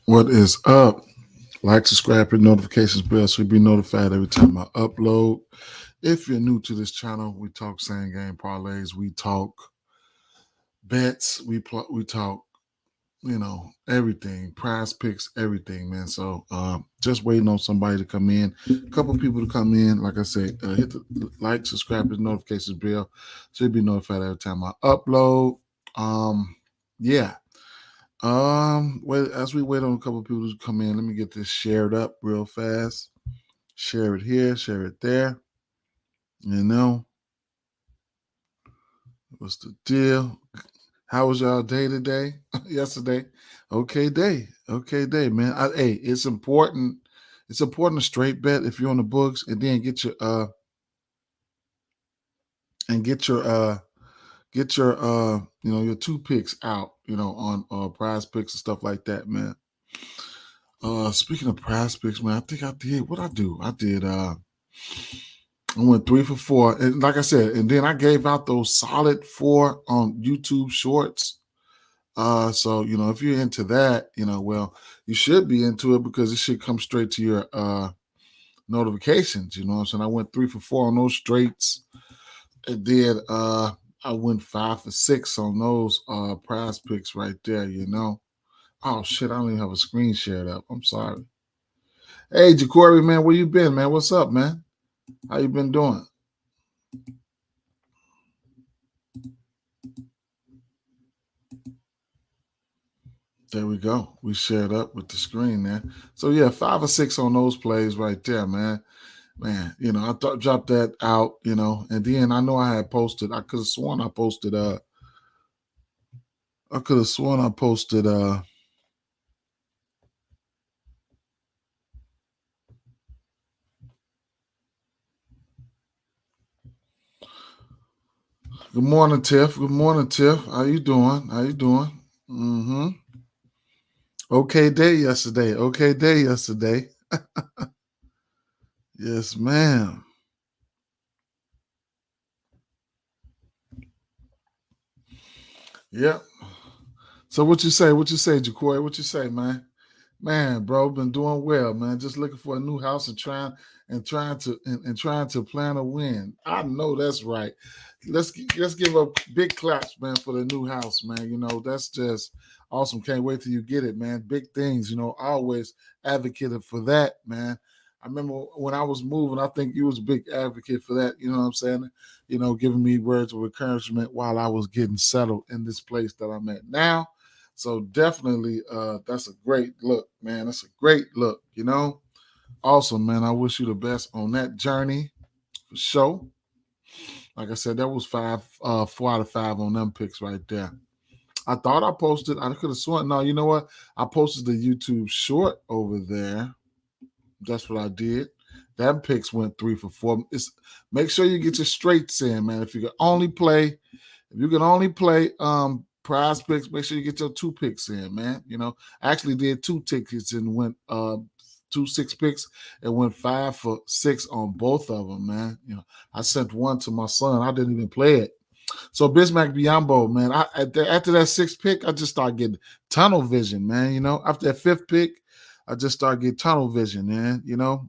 What is up? Like, subscribe, hit notifications bell so you'll be notified every time I upload. If you're new to this channel, we talk same game parlays, we talk bets, we talk, everything, prize picks, everything, man. So just waiting on somebody to come in, a couple people to come in. Like I said, hit the like, subscribe, hit notifications bell so you'll be notified every time I upload. Yeah. As we wait on a couple of people to come in, let me get this shared up real fast. Share it here, share it there. What's the deal? How was y'all day today? Yesterday? Okay day, man. Hey, it's important. It's important to straight bet if you're on the books, and then get your your 2 picks out, on PrizePicks and stuff like that, man. Speaking of PrizePicks, man, I think I did what I do. I went 3 for 4, and like I said, and then I gave out those solid 4 on YouTube Shorts. So if you're into that, you should be into it because it should come straight to your notifications. You know what I'm saying? I went 3 for 4 on those straights, and then I went 5 for 6 on those PrizePicks right there. Oh shit, I don't even have a screen shared up. I'm sorry. Hey, Jacory, man, where you been, man? What's up, man? How you been doing? There we go. We shared up with the screen there. So yeah, 5 or 6 on those plays right there, man. Man, I dropped that out, and then I know I had posted. I could have sworn I posted. I could have sworn I posted. Good morning, Tiff. Good morning, Tiff. How you doing? How you doing? Mm-hmm. Okay day yesterday. Okay day yesterday. Yes, ma'am. Yep. So what you say? What you say, Jacory? What you say, man? Man, bro, been doing well, man. Just looking for a new house and trying to plan a win. I know that's right. Let's give a big claps, man, for the new house, man. That's just awesome. Can't wait till you get it, man. Big things, I always advocated for that, man. I remember when I was moving, I think you was a big advocate for that, you know what I'm saying? Giving me words of encouragement while I was getting settled in this place that I'm at now. So definitely, that's a great look, man. That's a great look, Awesome, man. I wish you the best on that journey for sure. Like I said, that was 4 out of 5 on them picks right there. I thought I posted. I could have sworn. No, you know what? I posted the YouTube short over there. That's what I did. That picks went 3 for 4. Make sure you get your straights in, man. If you can only play prize picks, make sure you get your 2 picks in, man. I actually did 2 tickets and went 2 6 picks and went 5 for 6 on both of them, man. I sent one to my son. I didn't even play it. So Bismack Biyombo, man. After that 6th pick, I just started getting tunnel vision, man. After that 5th pick, I just started getting tunnel vision, man.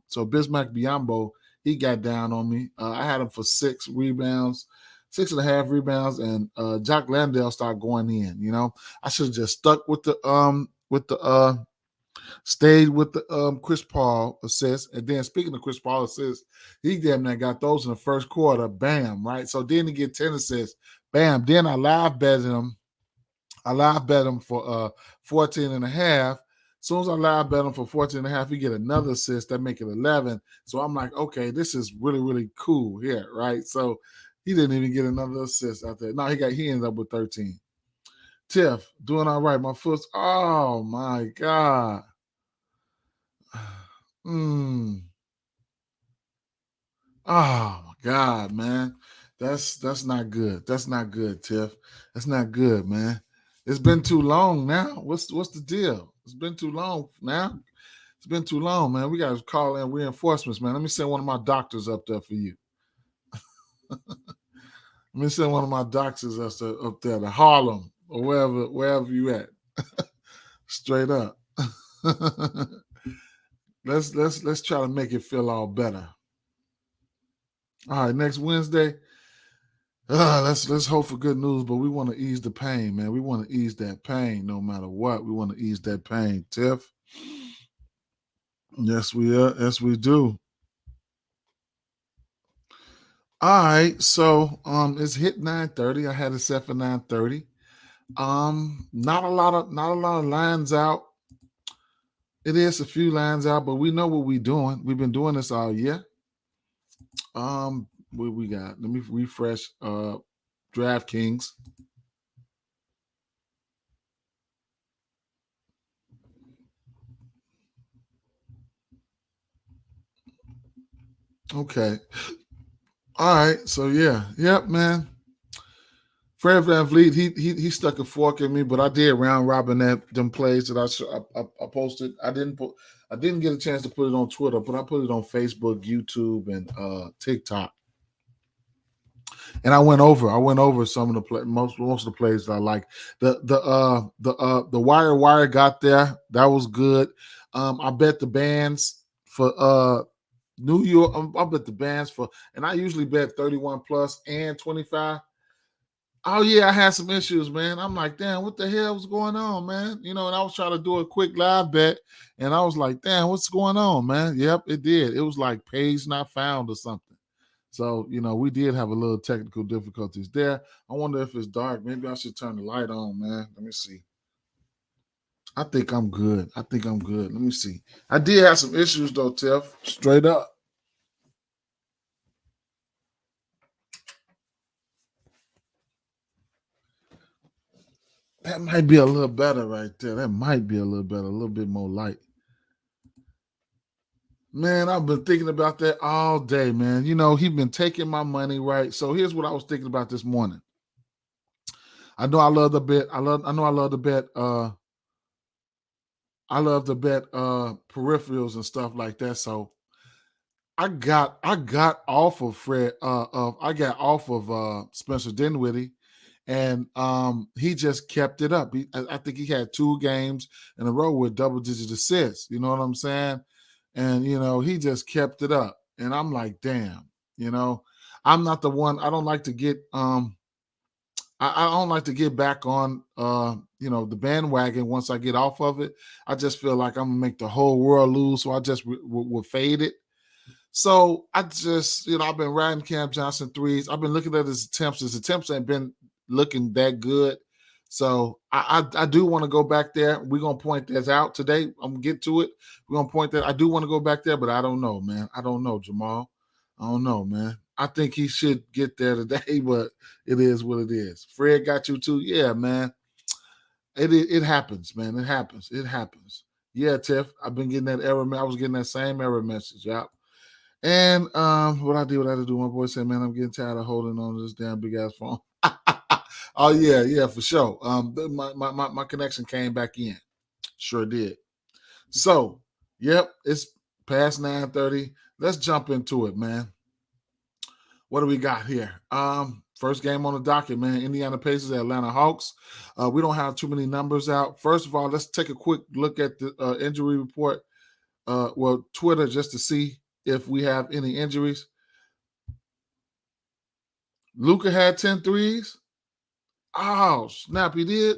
So Bismack Biyombo, he got down on me. I had him for 6 rebounds. 6.5 rebounds, and Jock Landale started going in. I should have just stuck with the stayed with the Chris Paul assist. And then speaking of Chris Paul assists, he damn near got those in the first quarter. Bam, right? So then he get 10 assists. Bam. Then I live bet him. For 14 and a half. As soon as I live bet him for 14 and a half, he get another assist that make it 11. So I'm like, okay, this is really, really cool here, right? So he didn't even get another assist out there. No, he ended up with 13. Tiff, doing all right. My foot's, oh my God. Oh my God, man. That's not good. That's not good, Tiff. That's not good, man. It's been too long now. What's the deal? It's been too long now. It's been too long, man. We got to call in reinforcements, man. Let me send one of my doctors up there for you. Let me send one of my doctors up there to Harlem or wherever you at. Straight up. let's try to make it feel all better. All right, next Wednesday. Let's hope for good news, but we want to ease the pain, man. We want to ease that pain no matter what. We want to ease that pain, Tiff. Yes, we are. Yes, we do. All right, so it's hit 9:30. I had it set for 9:30. Not a lot of lines out. It is a few lines out, but we know what we're doing. We've been doing this all year. What we got? Let me refresh DraftKings. Okay. All right. So yep, man. Fred VanVleet, he stuck a fork in me, but I did round robin them plays that I posted. I didn't get a chance to put it on Twitter, but I put it on Facebook, YouTube, and TikTok. And I went over some of the most of the plays that I like. The wire got there. That was good. I bet the bands for New York. I bet the bands for, and I usually bet 31 plus and 25. Oh yeah, I had some issues, man. I'm like, damn, what the hell was going on, man? And I was trying to do a quick live bet, and I was like, damn, what's going on, man? Yep, it did. It was like page not found or something. So, we did have a little technical difficulties there. I wonder if it's dark. Maybe I should turn the light on, man. Let me see. I think I'm good. Let me see. I did have some issues though, Tiff. Straight up. That might be a little better right there. That might be a little better, a little bit more light. Man, I've been thinking about that all day, man. He's been taking my money, right? So here's what I was thinking about this morning. I know I love the bet. I love to bet. I love to bet peripherals and stuff like that. So I got off of Fred. I got off of Spencer Dinwiddie, and he just kept it up. I think he had 2 games in a row with double-digit assists. You know what I'm saying? And he just kept it up. And I'm like, damn. I'm not the one. I don't like to get I don't like to get back on the bandwagon once I get off of it. I just feel like I'm gonna make the whole world lose, so I just will fade it. So I just, I've been riding Cam Johnson threes. I've been looking at his attempts. His attempts ain't been looking that good. So I do want to go back there. We're gonna point this out today. I'm gonna get to it. We're gonna point that. I do want to go back there, but I don't know, man. I don't know, Jamal. I don't know, man. I think he should get there today, but it is what it is. Fred got you too. Yeah, man. It happens, man. It happens. Yeah, Tiff. I've been getting that error. I was getting that same error message. Yeah. And what I had to do, my boy said, man, I'm getting tired of holding on to this damn big ass phone. Oh, yeah, for sure. My connection came back in. Sure did. So, yep, it's past 9:30. Let's jump into it, man. What do we got here? First game on the docket, man. Indiana Pacers, Atlanta Hawks. We don't have too many numbers out. First of all, let's take a quick look at the injury report. Twitter, just to see if we have any injuries. Luka had 10 threes. Oh, snap, he did.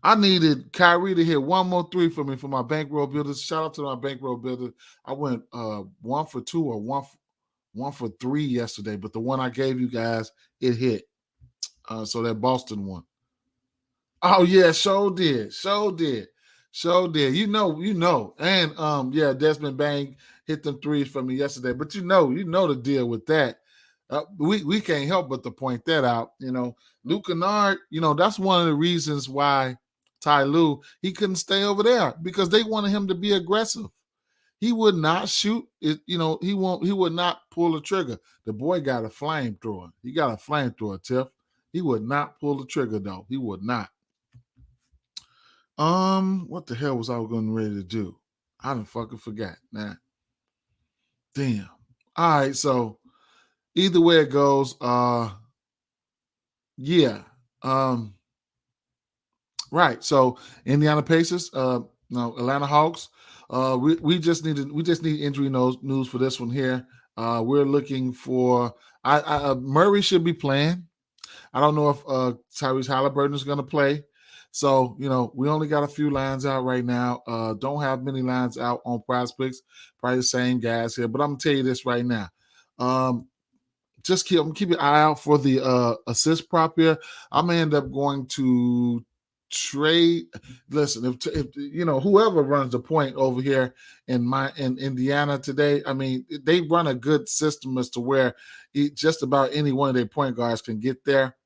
I needed Kyrie to hit one more 3 for me for my bankroll builders. Shout out to my bankroll builder. I went 1 for 2 or 1 for 3 yesterday, but the one I gave you guys, it hit. So that Boston one. Oh yeah, sure did. You know. And Desmond Bang hit them threes for me yesterday. But you know the deal with that. We can't help but to point that out. Luke Kennard, that's one of the reasons why Ty Lue, he couldn't stay over there because they wanted him to be aggressive. He would not shoot it, he would not pull the trigger. The boy got a flamethrower. He got a flamethrower, Tiff. He would not pull the trigger, though. He would not. What the hell was I going ready to do? I done fucking forgot. Nah. Damn. All right, so either way it goes, yeah. Right. So Indiana Pacers, No, Atlanta Hawks. We just need injury news for this one here. We're looking for Murray should be playing. I don't know if Tyrese Halliburton is going to play. So, we only got a few lines out right now. Don't have many lines out on PrizePicks. Probably the same guys here. But I'm going to tell you this right now. Just keep your eye out for the assist prop here. I'm going to end up going to trade. Listen, if whoever runs the point over here in Indiana today, I mean, they run a good system as to where just about any one of their point guards can get there.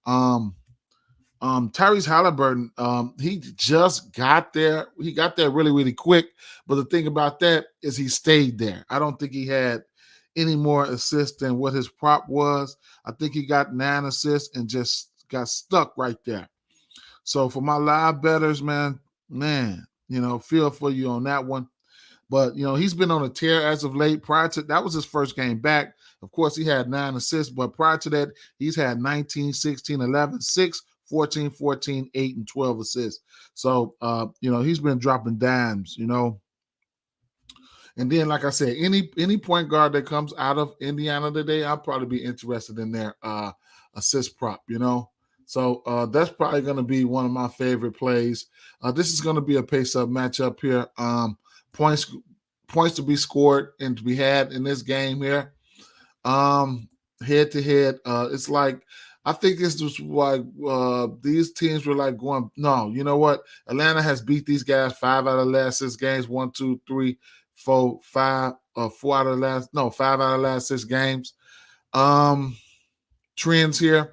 Tyrese Halliburton, he just got there. He got there really, really quick. But the thing about that is he stayed there. I don't think he had any more assists than what his prop was. I think he got 9 assists and just got stuck right there. So for my live bettors, man, feel for you on that one. But, he's been on a tear as of late. Prior to that was his first game back. Of course, he had 9 assists, but prior to that, he's had 19, 16, 11, 6, 14, 14, 8, and 12 assists. So, he's been dropping dimes, And then, like I said, any point guard that comes out of Indiana today, I'll probably be interested in their assist prop, So that's probably going to be one of my favorite plays. This is going to be a pace-up matchup here. Points to be scored and to be had in this game here. Head to head, it's like I think it's just like these teams were like going. No, you know what? Atlanta has beat these guys 5 out of the last 6 games. 1, 2, 3, 4, 5. 4 out of the last 5 out of the last 6 games. Trends here.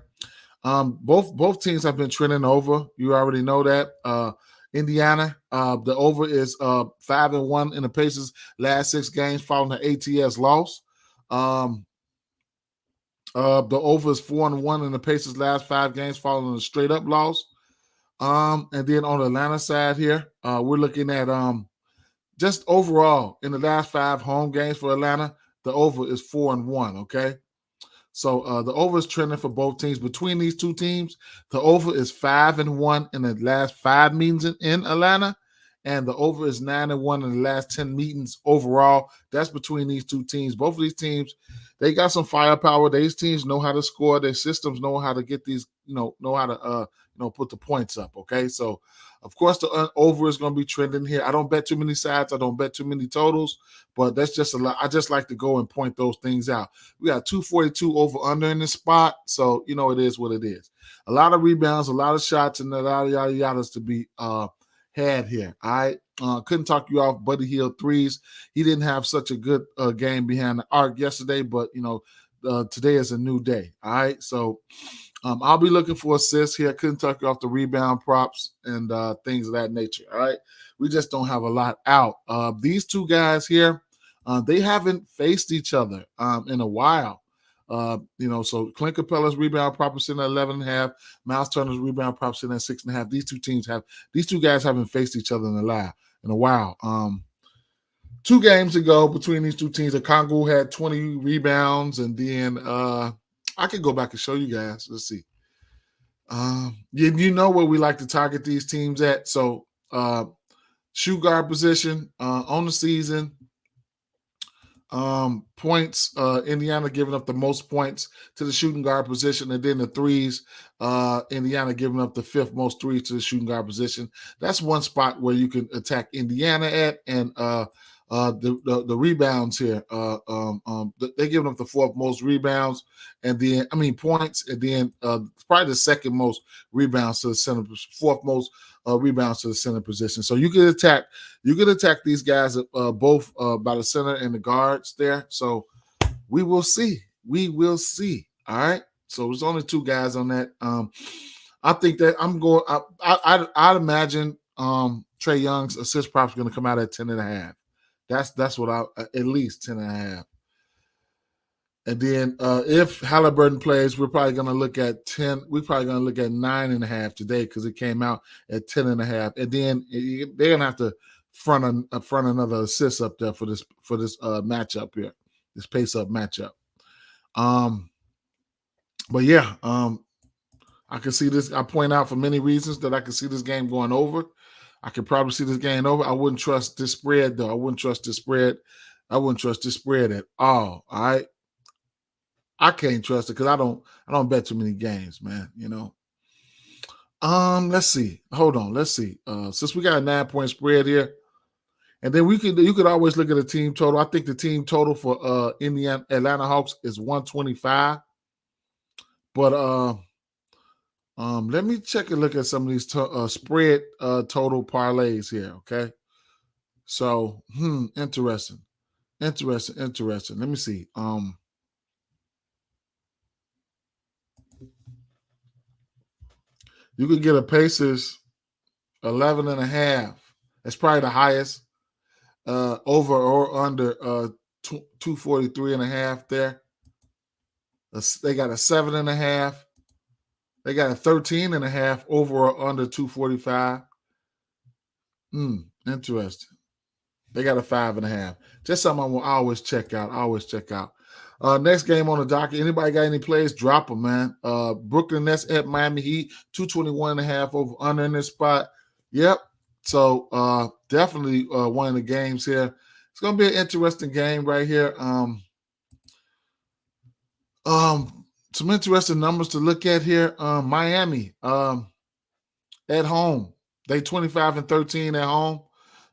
Both teams have been trending over. You already know that. Indiana, the over is 5-1 in the Pacers' last 6 games following the ATS loss. The over is 4-1 in the Pacers' last 5 games following a straight up loss. And then on the Atlanta side here, we're looking at just overall in the last 5 home games for Atlanta, the over is 4-1. Okay. So the over is trending for both teams. Between these two teams, the over is 5-1 in the last 5 meetings in Atlanta, and the over is 9-1 in the last 10 meetings overall. That's between these two teams. Both of these teams, they got some firepower. These teams know how to score. Their systems know how to get these, know how to put the points up. Okay, so of course the over is going to be trending here. I don't bet too many sides. I don't bet too many totals, but that's just a lot. I just like to go and point those things out. We got 242 over under in this spot, so it is what it is. A lot of rebounds, a lot of shots, and a lot of yada yadas to be had here. I couldn't talk you off Buddy Hield threes. He didn't have such a good game behind the arc yesterday, but today is a new day. All right, so I'll be looking for assists here. I couldn't talk you off the rebound props and things of that nature. All right, we just don't have a lot out. These two guys here, they haven't faced each other in a while. So Clint Capella's rebound prop is sitting at 11.5. Miles Turner's rebound prop sitting at 6.5. These two guys haven't faced each other in a while. 2 games ago between these two teams, the Congo had 20 rebounds, and then I could go back and show you guys. Let's see. You know where we like to target these teams at. So shoot guard position on the season. Points, Indiana giving up the most points to the shooting guard position, and then the threes, Indiana giving up the 5th most threes to the shooting guard position. That's one spot where you can attack Indiana at, and the rebounds here. They're giving up the 4th most rebounds, and then points, and then probably the 2nd most rebounds to the center, 4th most rebounds to the center position. So you can attack these guys both by the center and the guards there. So we will see. All right. So there's only 2 guys on that. I think that I'm going. I'd imagine Trae Young's assist prop is going to come out at 10.5. That's what at least 10.5. And then if Halliburton plays, we're probably going to look at 10. We're probably going to look at 9.5 today because it came out at 10.5. And then they're going to have to front another assist up there for this matchup here, this pace up matchup. But yeah, I can see this. I point out for many reasons that I can see this game going over. I could probably see this game over. I wouldn't trust this spread, though. I wouldn't trust this spread. I wouldn't trust this spread at all. All right. I can't trust it because I don't bet too many games, man. Let's see. Hold on. Let's see. Since we got a 9-point spread here, and then you could always look at the team total. I think the team total for Atlanta Hawks is 125. But let me check and look at some of these spread total parlays here. Okay. So, interesting. Let me see. You could get a Pacers 11.5. That's probably the highest. Over or under 243.5 there. They got a 7.5. They got a 13.5 over or under 245. Interesting. They got a 5.5. Just something I will always check out. Next game on the docket. Anybody got any plays? Drop them, man. Brooklyn Nets at Miami Heat. 221.5 over under in this spot. Yep. So definitely one of the games here. It's gonna be an interesting game right here. Some interesting numbers to look at here. Miami at home. They 25-13 at home.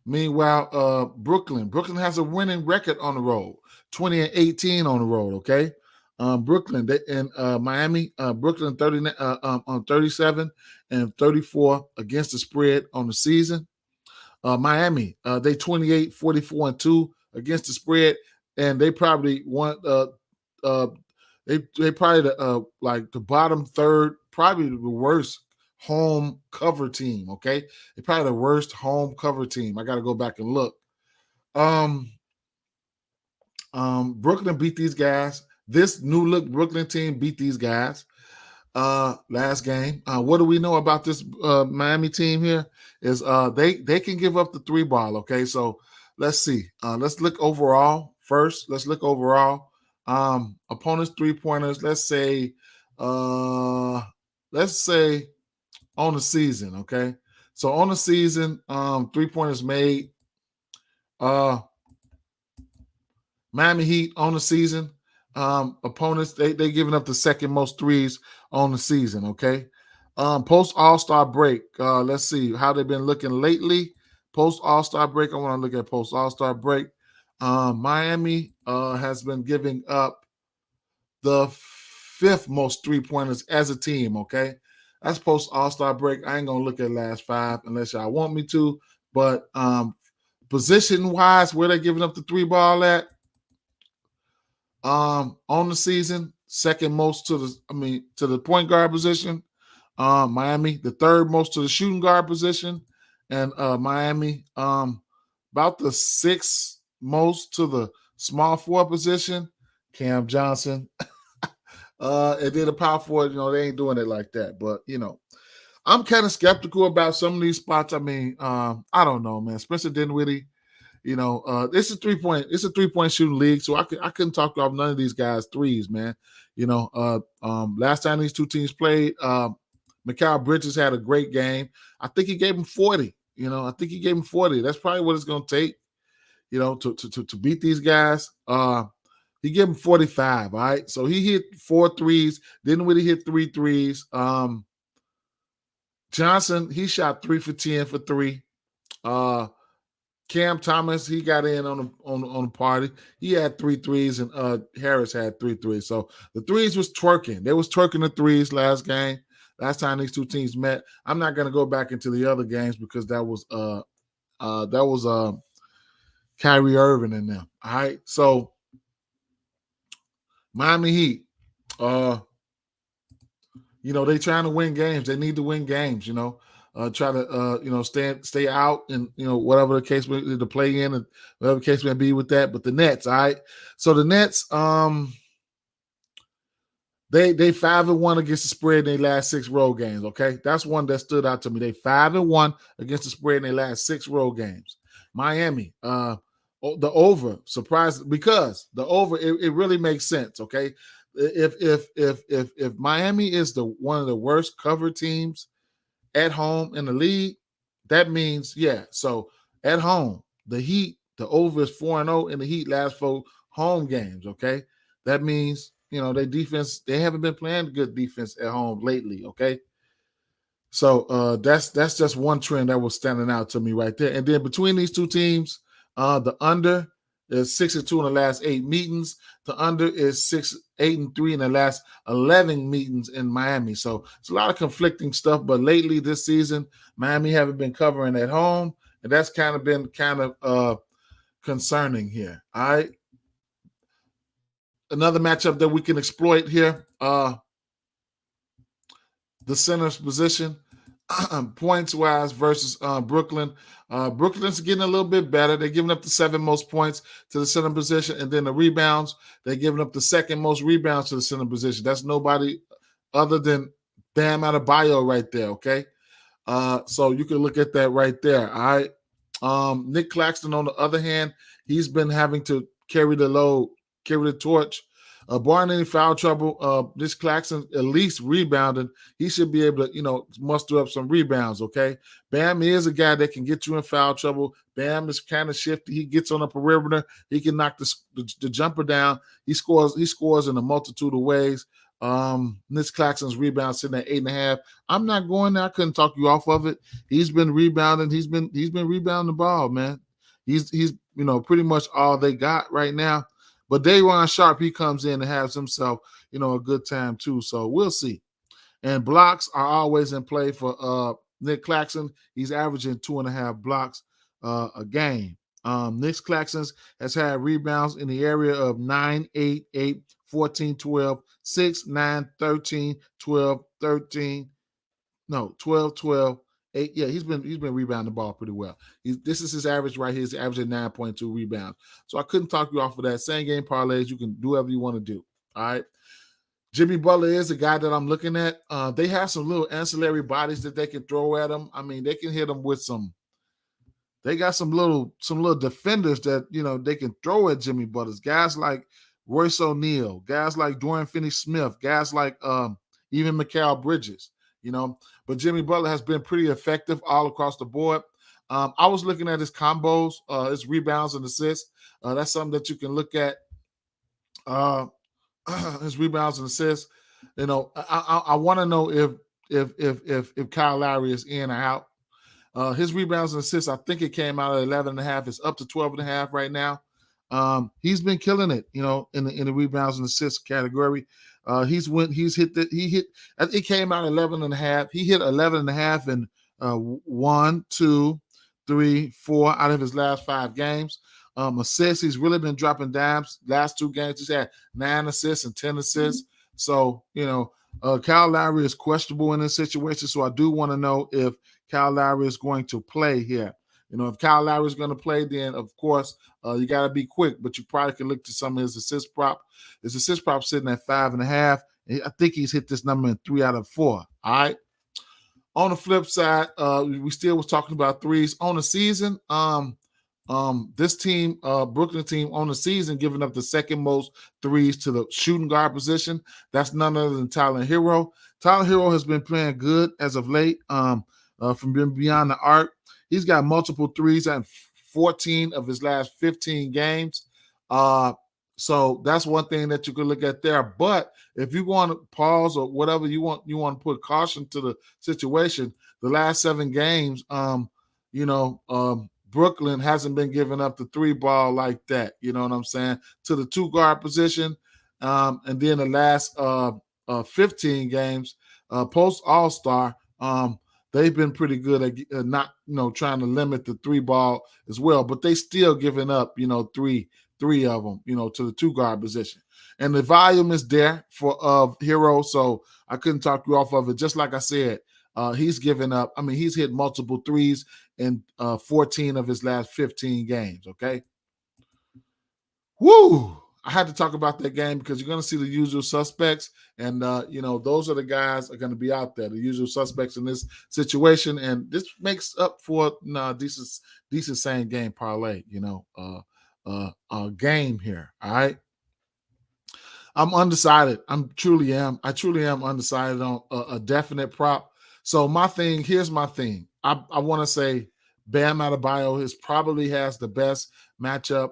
Meanwhile, Brooklyn has a winning record on the road, 20-18 on the road. Okay, Brooklyn Miami, Brooklyn 37 and 34 against the spread on the season. Miami, they 28-44-2 against the spread, and they probably want they probably the bottom third, probably the worst home cover team. Okay, they're probably the worst home cover team. I got to go back and look. Brooklyn beat these guys. This new look Brooklyn team beat these guys last game. What do we know about this Miami team here? Is they can give up the 3 ball. Okay, so let's see. Let's look overall first. Opponents 3-pointers. Let's say on the season. Okay, so on the season, 3-pointers made. Miami Heat on the season. Opponents, they giving up the second most threes on the season. Okay. Post All-Star break. Let's see how they've been looking lately. Post All-Star break. I want to look at post All-Star break. Miami has been giving up the 5th most 3-pointers as a team. Okay. That's post All-Star break. I ain't gonna look at last 5 unless y'all want me to. But position-wise, where they're giving up the 3 ball at, on the season, second most to the point guard position. Miami, the 3rd most to the shooting guard position, and Miami, about the 6th most to the small forward position. Cam Johnson, and then the power forward. They ain't doing it like that, but I'm kind of skeptical about some of these spots. I don't know, man. Spencer Dinwiddie. It's a 3-point shooting league, so I couldn't talk off none of these guys' threes, man. Last time these two teams played, Mikal Bridges had a great game. I think he gave him 40. That's probably what it's going to take, to beat these guys. He gave him 45. All right, so he hit 4 threes. Dinwiddie hit 3 threes. Johnson, he shot 3 for 10 for 3. Cam Thomas, he got in on the party. He had 3 threes, and Harris had 3 threes. So the threes was twerking. They was twerking the threes last game. Last time these two teams met. I'm not going to go back into the other games because that was Kyrie Irving in them. All right. So Miami Heat, they trying to win games. They need to win games. Try to stay out, and whatever the case may be, to play in, and whatever the case may be with that. But the Nets, all right. So the Nets, they 5-1 against the spread in their last 6 road games. Okay, that's one that stood out to me. They 5-1 against the spread in their last 6 road games. Miami, the over, surprised because the over, it really makes sense. Okay, if Miami is one of the worst cover teams at home in the league, that means, yeah. So at home, the Heat, the over is 4-0, and the Heat last 4 home games. Okay, that means their defense. They haven't been playing good defense at home lately. Okay, so that's just one trend that was standing out to me right there. And then between these two teams, the under is 6-2 in the last 8 meetings. The under is 8-3 in the last 11 meetings in Miami. So it's a lot of conflicting stuff. But lately this season, Miami haven't been covering at home, and that's been concerning here. All right. Another matchup that we can exploit here, the center's position, points wise versus Brooklyn. Brooklyn's getting a little bit better. They're giving up the 7 most points to the center position, and then the rebounds, they're giving up the 2nd most rebounds to the center position. That's nobody other than Bam Adebayo right there. Okay, so you can look at that right there. All right. Nick Claxton, on the other hand, he's been having to carry the load, carry the torch. Barring any foul trouble, this Claxton at least rebounding. He should be able to, muster up some rebounds, okay? Bam is a guy that can get you in foul trouble. Bam is kind of shifty. He gets on the perimeter. He can knock the jumper down. He scores in a multitude of ways. This Claxton's rebound sitting at 8.5. I'm not going there. I couldn't talk you off of it. He's been rebounding. He's been rebounding the ball, man. He's pretty much all they got right now. But Day'Ron Sharpe, he comes in and has himself, a good time too. So we'll see. And blocks are always in play for Nick Claxton. He's averaging 2.5 blocks a game. Nick Claxton has had rebounds in the area of 9, 8, 8, 14, 12, 6, 9, 13, 12, 13. No, 12, 12. 8. Yeah, he's been rebounding the ball pretty well. This is his average right here. He's averaging 9.2 rebounds. So I couldn't talk you off of that. Same game parlays. You can do whatever you want to do. All right. Jimmy Butler is a guy that I'm looking at. They have some little ancillary bodies that they can throw at him. I mean, they can hit him with some. They got some little defenders that they can throw at Jimmy Butler. Guys like Royce O'Neal, guys like Dorian Finney-Smith, guys like even Mikal Bridges. But Jimmy Butler has been pretty effective all across the board. I was looking at his combos, his rebounds and assists. That's something that you can look at. His rebounds and assists. I want to know if Kyle Lowry is in or out. His rebounds and assists, I think it came out at 11.5. It's up to 12.5 right now. He's been killing it, in the rebounds and assists category. It came out 11.5. He hit 11.5 in 1, 2, 3, 4 out of his last 5 games. Assists, he's really been dropping dimes. Last 2 games, he's had 9 assists and 10 assists. So, Kyle Lowry is questionable in this situation. So I do want to know if Kyle Lowry is going to play here. If Kyle Lowry is going to play, then of course you got to be quick. But you probably can look to some of his assist prop. His assist prop sitting at 5.5. I think he's hit this number in 3 out of 4. All right. On the flip side, we still was talking about threes on the season. This team, Brooklyn team, on the season, giving up the 2nd most threes to the shooting guard position. That's none other than Tyler Hero. Tyler Hero has been playing good as of late. From beyond the arc, he's got multiple threes at 14 of his last 15 games. So that's one thing that you could look at there. But if you want to pause or whatever you want to put caution to the situation. The last 7 games, Brooklyn hasn't been giving up the 3 ball like that. You know what I'm saying? To the 2 guard position. And then the last 15 games, post All-Star, they've been pretty good at not, trying to limit the 3 ball as well. But they still giving up, 3 of them, to the 2 guard position. And the volume is there for Hero. So I couldn't talk you off of it. Just like I said, he's given up. I mean, he's hit multiple threes in 14 of his last 15 games, okay? Woo! I had to talk about that game because you're going to see the usual suspects. And, those are the guys that are going to be out there, the usual suspects in this situation. And this makes up for decent same game parlay, game here, all right? I'm undecided. I truly am undecided on a definite prop. So here's my thing. I want to say Bam Adebayo probably has the best matchup.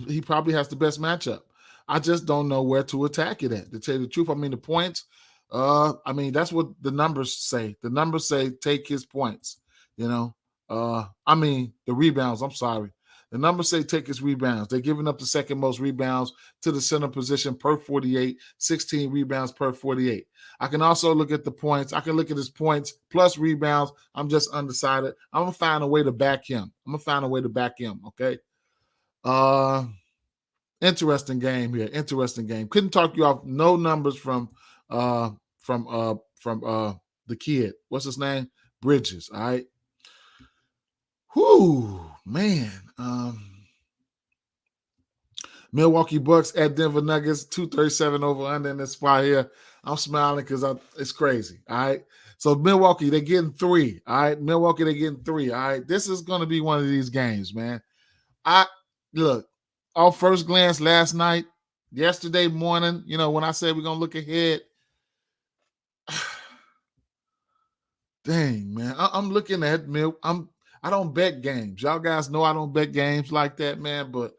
He probably has the best matchup. I just don't know where to attack it at. To tell you the truth, I mean the points. I mean that's what the numbers say. The numbers say take his points. You know. I mean the rebounds. I'm sorry. The numbers say take his rebounds. They're giving up the second most rebounds to the center position per 48, 16 rebounds per 48. I can also look at the points. I can look at his points plus rebounds. I'm just undecided. I'm gonna find a way to back him. Okay. Interesting game here. Interesting game. Couldn't talk you off no numbers from the kid. What's his name? Bridges. All right. Whoo, man. Milwaukee Bucks at Denver Nuggets, 237 over under in this spot here. I'm smiling because it's crazy. All right. So Milwaukee, they're getting 3. All right. Milwaukee, they're getting 3. All right. This is going to be one of these games, man. Look, off first glance last night, yesterday morning, when I said we're going to look ahead, dang, man. I'm looking at I don't bet games. Y'all guys know I don't bet games like that, man. But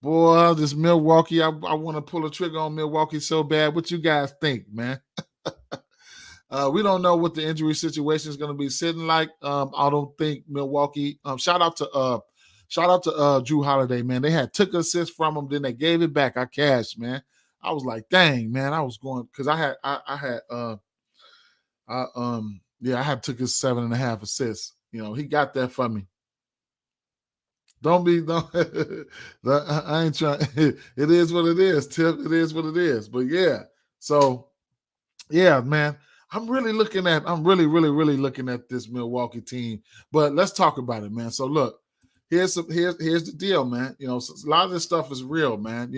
boy, this Milwaukee, I want to pull a trigger on Milwaukee so bad. What you guys think, man? We don't know what the injury situation is going to be sitting like. I don't think Milwaukee. Shout out to Drew Holiday, man. They had took assist from him, then they gave it back. I cashed, man. I was like, dang, man. I was going because I had took his 7.5 assists. He got that for me. Don't I ain't trying. It is what it is, Tip. It is what it is. But yeah, so yeah, man. I'm really, really looking at this Milwaukee team. But let's talk about it, man. So look, here's the deal, man. A lot of this stuff is real, man.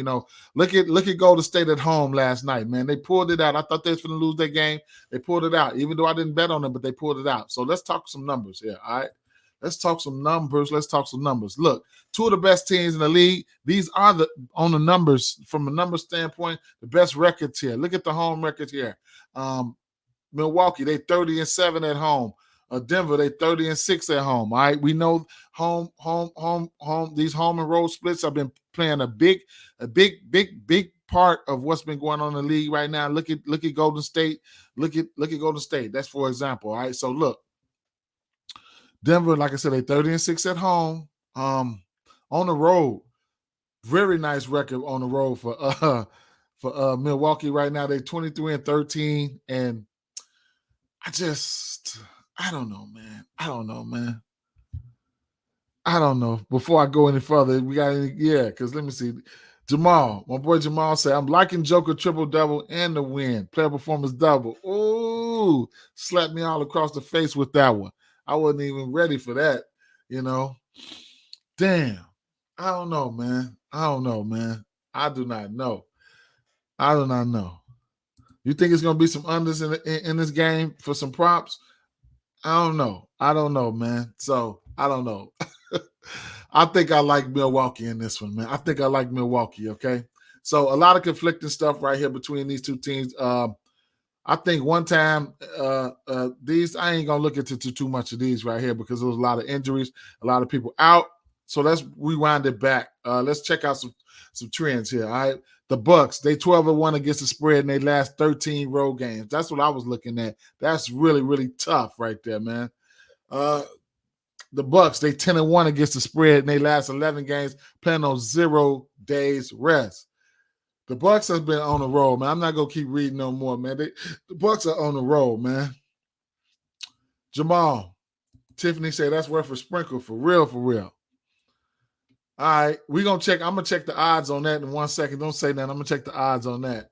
Look at Golden State at home last night, man. They pulled it out. I thought they was going to lose that game. They pulled it out, even though I didn't bet on them, but they pulled it out. So let's talk some numbers here, all right? Let's talk some numbers. Look, 2 of the best teams in the league. These are on the numbers, from a number standpoint, the best records here. Look at the home records here. Milwaukee, they 30-7 at home. Denver, they 30-6 at home. All right. We know home. These home and road splits have been playing a big part of what's been going on in the league right now. Look at Golden State. Look at Golden State. That's for example. All right. So look, Denver, like I said, they 30-6 at home. On the road, very nice record on the road for Milwaukee right now. They're 23-13, and I don't know, man. I don't know. Before I go any further, we got because let me see. Jamal, my boy Jamal said, I'm liking Joker triple-double and the win. Player performance double. Ooh, slapped me all across the face with that one. I wasn't even ready for that, Damn. I don't know, man. I do not know. You think it's going to be some unders in this game for some props? I don't know, man. So, I don't know. I think I like Milwaukee in this one, man. I think I like Milwaukee, okay? So, a lot of conflicting stuff right here between these two teams. I think one time these, I ain't going to look into too much of these right here because there was a lot of injuries, a lot of people out. So let's rewind it back. Let's check out some trends here. All right. The Bucks, they 12-1 against the spread in their last 13 road games. That's what I was looking at. That's really, really tough right there, man. The Bucks, they 10-1 against the spread in their last 11 games, playing on 0 days rest. The Bucks has been on the roll, man. I'm not gonna keep reading no more, man. The Bucks are on the roll, man. Jamal, Tiffany said that's worth a sprinkle for real, for real. All right, we're gonna check. I'm gonna check the odds on that in 1 second. Don't say that. I'm gonna check the odds on that.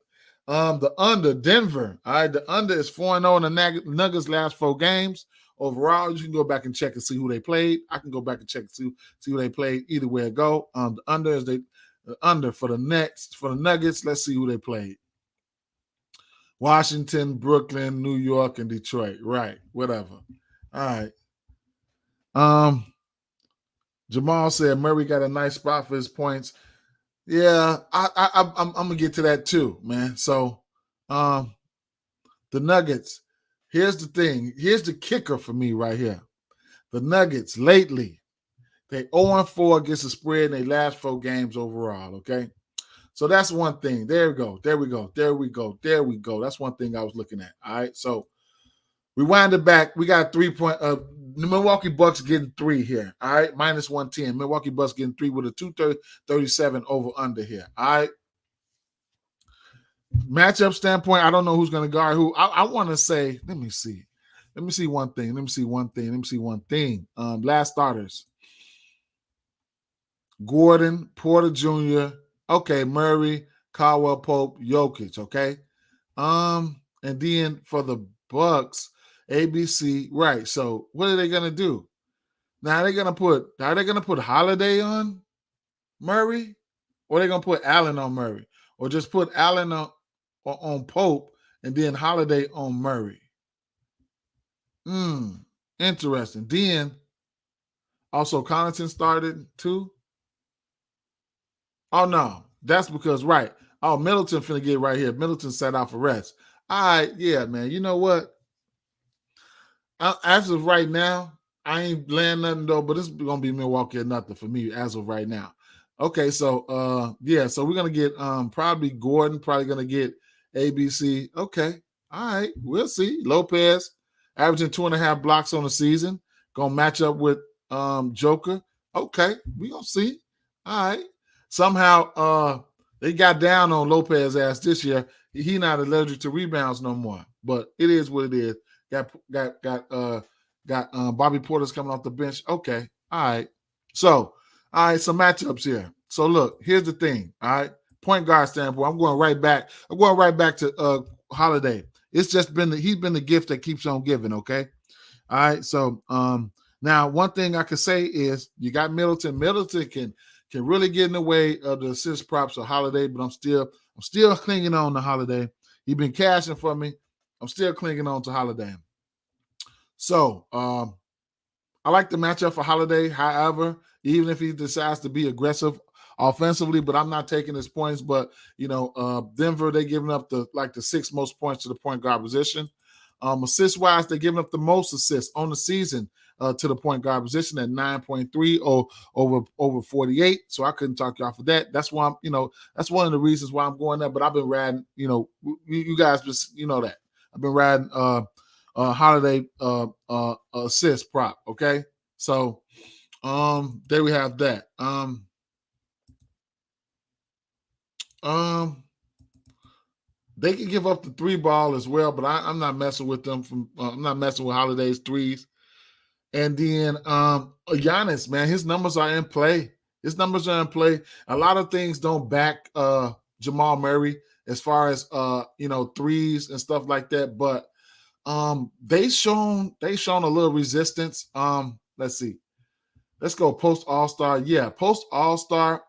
The under, Denver. All right, the under is 4-0 in the Nuggets last 4 games. Overall, you can go back and check and see who they played. I can go back and check and see who they played. Either way it go. The under is under for the Nuggets. Let's see who they played. Washington, Brooklyn, New York, and Detroit. Right, whatever. All right. Jamal said Murray got a nice spot for his points. Yeah, I'm gonna get to that too, man. So, the Nuggets, Here's the thing. Here's the kicker for me right here. The Nuggets lately, they 0-4 against the spread in their last 4 games overall, okay? So that's one thing. There we go. There we go. There we go. There we go. That's one thing I was looking at. All right. So we wind it back. We got 3 point. The Milwaukee Bucks getting 3 here. All right. Minus 110. Milwaukee Bucks getting 3 with a 237 over under here. All right. Matchup standpoint, I don't know who's going to guard who. I want to say, let me see. Let me see one thing. Last starters. Gordon, Porter Jr., okay, Murray, Caldwell Pope, Jokic, okay? And then for the Bucks, ABC, right. So what are they gonna do? Now are they gonna put Holiday on Murray? Or are they gonna put Allen on Murray? Or just put Allen on Pope and then Holiday on Murray? Interesting. Then also Connaughton started too. Oh, no. That's because, right. Oh, Middleton finna get right here. Middleton sat out for rest. All right. Yeah, man. You know what? As of right now, I ain't laying nothing, though, but it's going to be Milwaukee or nothing for me as of right now. Okay, so, yeah. So we're going to get probably Gordon, probably going to get ABC. Okay. All right. We'll see. Lopez averaging 2.5 blocks on the season. Going to match up with Joker. Okay. We going to see. All right. Somehow they got down on Lopez's ass this year. He not allergic to rebounds no more. But it is what it is. Got Bobby Porter's coming off the bench. Okay. All right. So, all right, some matchups here. So look, here's the thing. All right. Point guard standpoint. I'm going right back to Holiday. It's just he's been the gift that keeps on giving, okay? All right. So now one thing I can say is you got Middleton. Middleton can really get in the way of the assist props of Holiday, but I'm still clinging on to Holiday. He's been cashing for me. I'm still clinging on to Holiday. So I like the matchup for Holiday. However, even if he decides to be aggressive offensively, but I'm not taking his points. But Denver, they giving up the 6th most points to the point guard position. Assist wise, they're giving up the most assists on the season to the point guard position at 9.3 or over 48. So I couldn't talk you off of that. That's why that's one of the reasons why I'm going there. But I've been riding, you guys just that. I've been riding Holiday assist prop. Okay. So there we have that. They can give up the 3 ball as well, but I'm not messing with them. I'm not messing with Holiday's threes. And then Giannis, man, his numbers are in play. A lot of things don't back Jamal Murray as far as threes and stuff like that. But they shown a little resistance. Let's see. Let's go post All-Star. Yeah, post All-Star.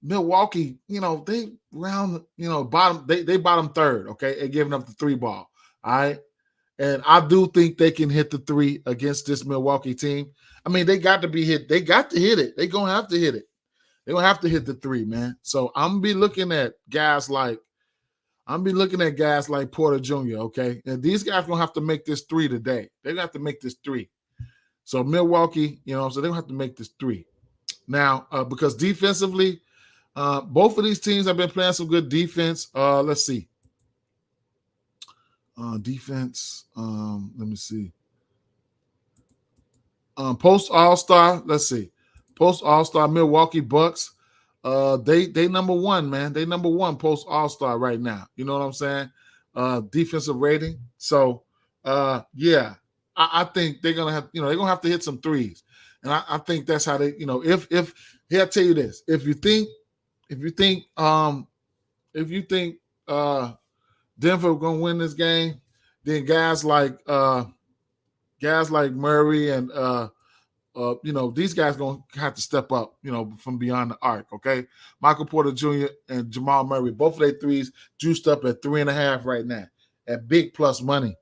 Milwaukee, they round, bottom, they bottom third, okay, and giving up the 3 ball. All right. And I do think they can hit the 3 against this Milwaukee team. I mean, they got to be hit. They got to hit it. They're going to have to hit it. They're going to have to hit the 3, man. So I'm going to be looking at guys like Porter Jr., okay? And these guys going to have to make this 3 today. They're going to have to make this 3. So Milwaukee, so they're going to have to make this 3. Now, because defensively, both of these teams have been playing some good defense. Let's see. Defense. Let me see. Post All-Star. Let's see. Post All-Star Milwaukee Bucks. They number 1, man. They number 1 post All-Star right now. You know what I'm saying? Defensive rating. So yeah, I think they're gonna have, they're gonna have to hit some threes. And I think that's how they, if here, I'll tell you this. If you think Denver gonna win this game, then guys like Murray and these guys gonna have to step up, from beyond the arc. Okay, Michael Porter Jr. and Jamal Murray, both of their threes juiced up at 3.5 right now at big plus money.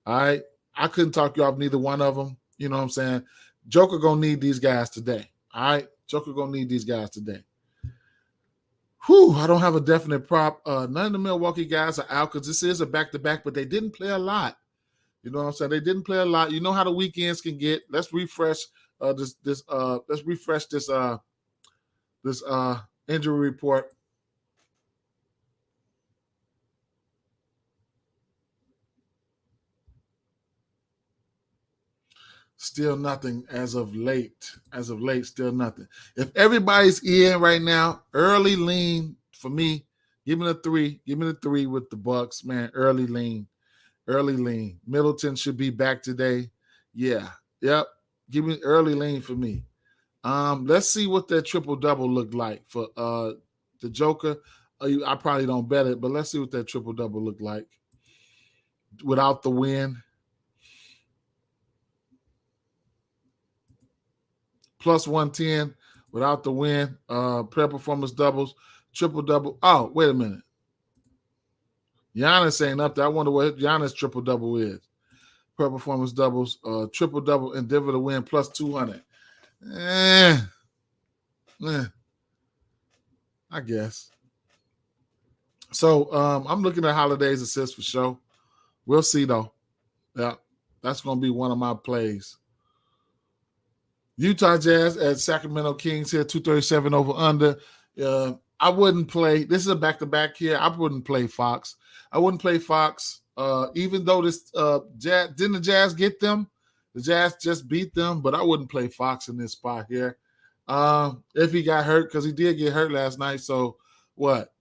All right, I couldn't talk you off neither one of them. You know what I'm saying? Joker gonna need these guys today. All right, Joker gonna need these guys today. I don't have a definite prop. None of the Milwaukee guys are out because this is a back-to-back, but they didn't play a lot. You know what I'm saying? They didn't play a lot. You know how the weekends can get. Let's refresh this injury report. Still nothing as of late. As of late, still nothing. If everybody's in right now, early lean for me. Give me the 3. Give me the 3 with the Bucks, man. Early lean. Early lean. Middleton should be back today. Yeah. Yep. Give me early lean for me. Let's see what that triple-double looked like for the Joker. I probably don't bet it, but let's see what that triple-double looked like without the win. Plus 110 without the win. Prayer performance doubles, triple-double. Oh, wait a minute. Giannis ain't up there. I wonder what Giannis triple-double is. Prayer performance doubles, triple-double, and Denver to win plus 200. I guess. So I'm looking at Holiday's assist for sure. We'll see though. Yeah, that's going to be one of my plays. Utah Jazz at Sacramento Kings here, 237 over under. I wouldn't play. This is a back-to-back here. I wouldn't play Fox. I wouldn't play Fox, even though this Jazz didn't the Jazz get them. The Jazz just beat them, but I wouldn't play Fox in this spot here. If he got hurt, because he did get hurt last night. So what?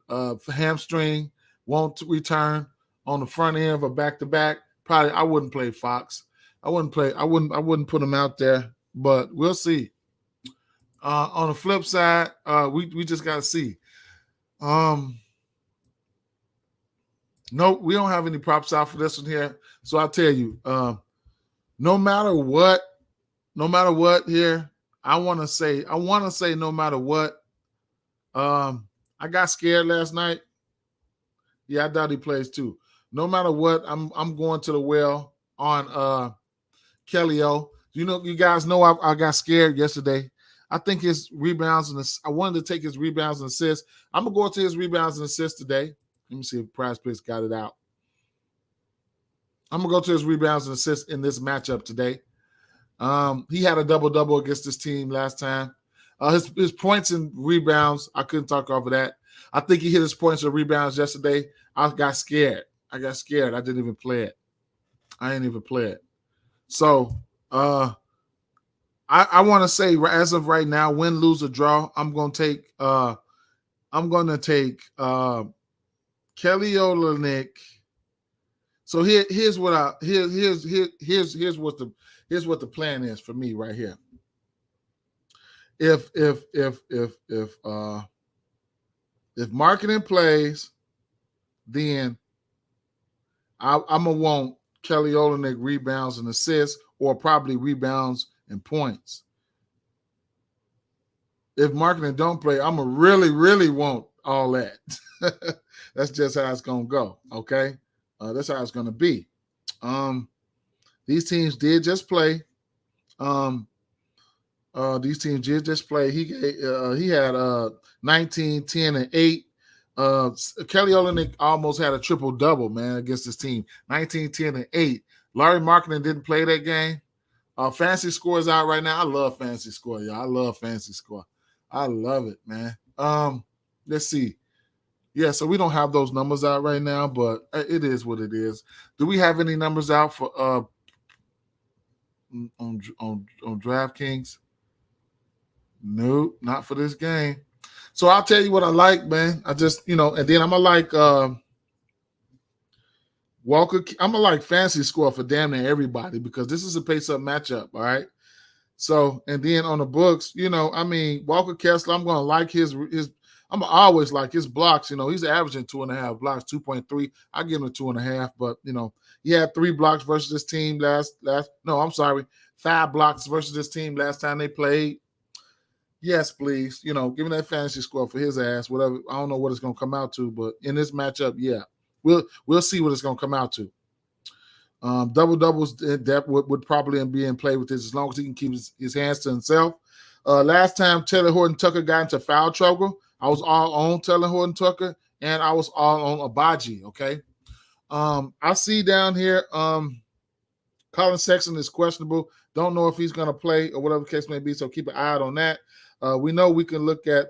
Hamstring won't return on the front end of a back-to-back. Probably I wouldn't play Fox. I wouldn't put him out there, but we'll see. On the flip side, we just gotta see. No, we don't have any props out for this one here. So I'll tell you, no matter what here, I want to say no matter what. I got scared last night. Yeah, I doubt he plays too. No matter what, I'm going to the well on Kelly O. You guys know I got scared yesterday. I think his rebounds and I wanted to take his rebounds and assists. I'm gonna go to his rebounds and assists today. Let me see if PrizePicks got it out. I'm gonna go to his rebounds and assists in this matchup today. He had a double-double against this team last time. His points and rebounds, I couldn't talk off of that. I think he hit his points and rebounds yesterday. I got scared. I didn't even play it. I didn't even play it. So I want to say as of right now, win, lose, or draw, I'm going to take Kelly Olynyk. So here's what the plan is for me right here. If marketing plays, then I'm gonna want Kelly Olynyk rebounds and assists, or probably rebounds and points. If marketing don't play, I'm gonna really want all that. That's just how it's gonna go. Okay, that's how it's gonna be. These teams did just play. These teams did just play. He had 19, 10, and 8. Kelly Olynyk almost had a triple-double, man, against this team. 19, 10, and 8. Larry Markkinen didn't play that game. Fantasy Score is out right now. I love Fantasy Score, y'all. I love Fantasy Score. I love it, man. Let's see. Yeah, so we don't have those numbers out right now, but it is what it is. Do we have any numbers out for on DraftKings? Nope, not for this game. So I'll tell you what I like, man. I just, and then I'm gonna like Walker. I'm gonna like Fantasy Score for damn near everybody because this is a pace-up matchup. All right. So and then on the books, Walker Kessler. I'm gonna like his. I'm always like his blocks. He's averaging 2.5 blocks, 2.3. I give him a 2.5, but he had 3 blocks versus this team last. No, I'm sorry, 5 blocks versus this team last time they played. Yes, please. Give me that Fantasy Score for his ass. Whatever. I don't know what it's gonna come out to, but in this matchup, yeah, we'll see what it's gonna come out to. Double doubles that would probably be in play with this as long as he can keep his hands to himself. Last time Taylor Horton Tucker got into foul trouble, I was all on Taylor Horton Tucker and I was all on Abaji. Okay. I see down here. Colin Sexton is questionable. Don't know if he's going to play or whatever the case may be. So keep an eye out on that. We know we can look at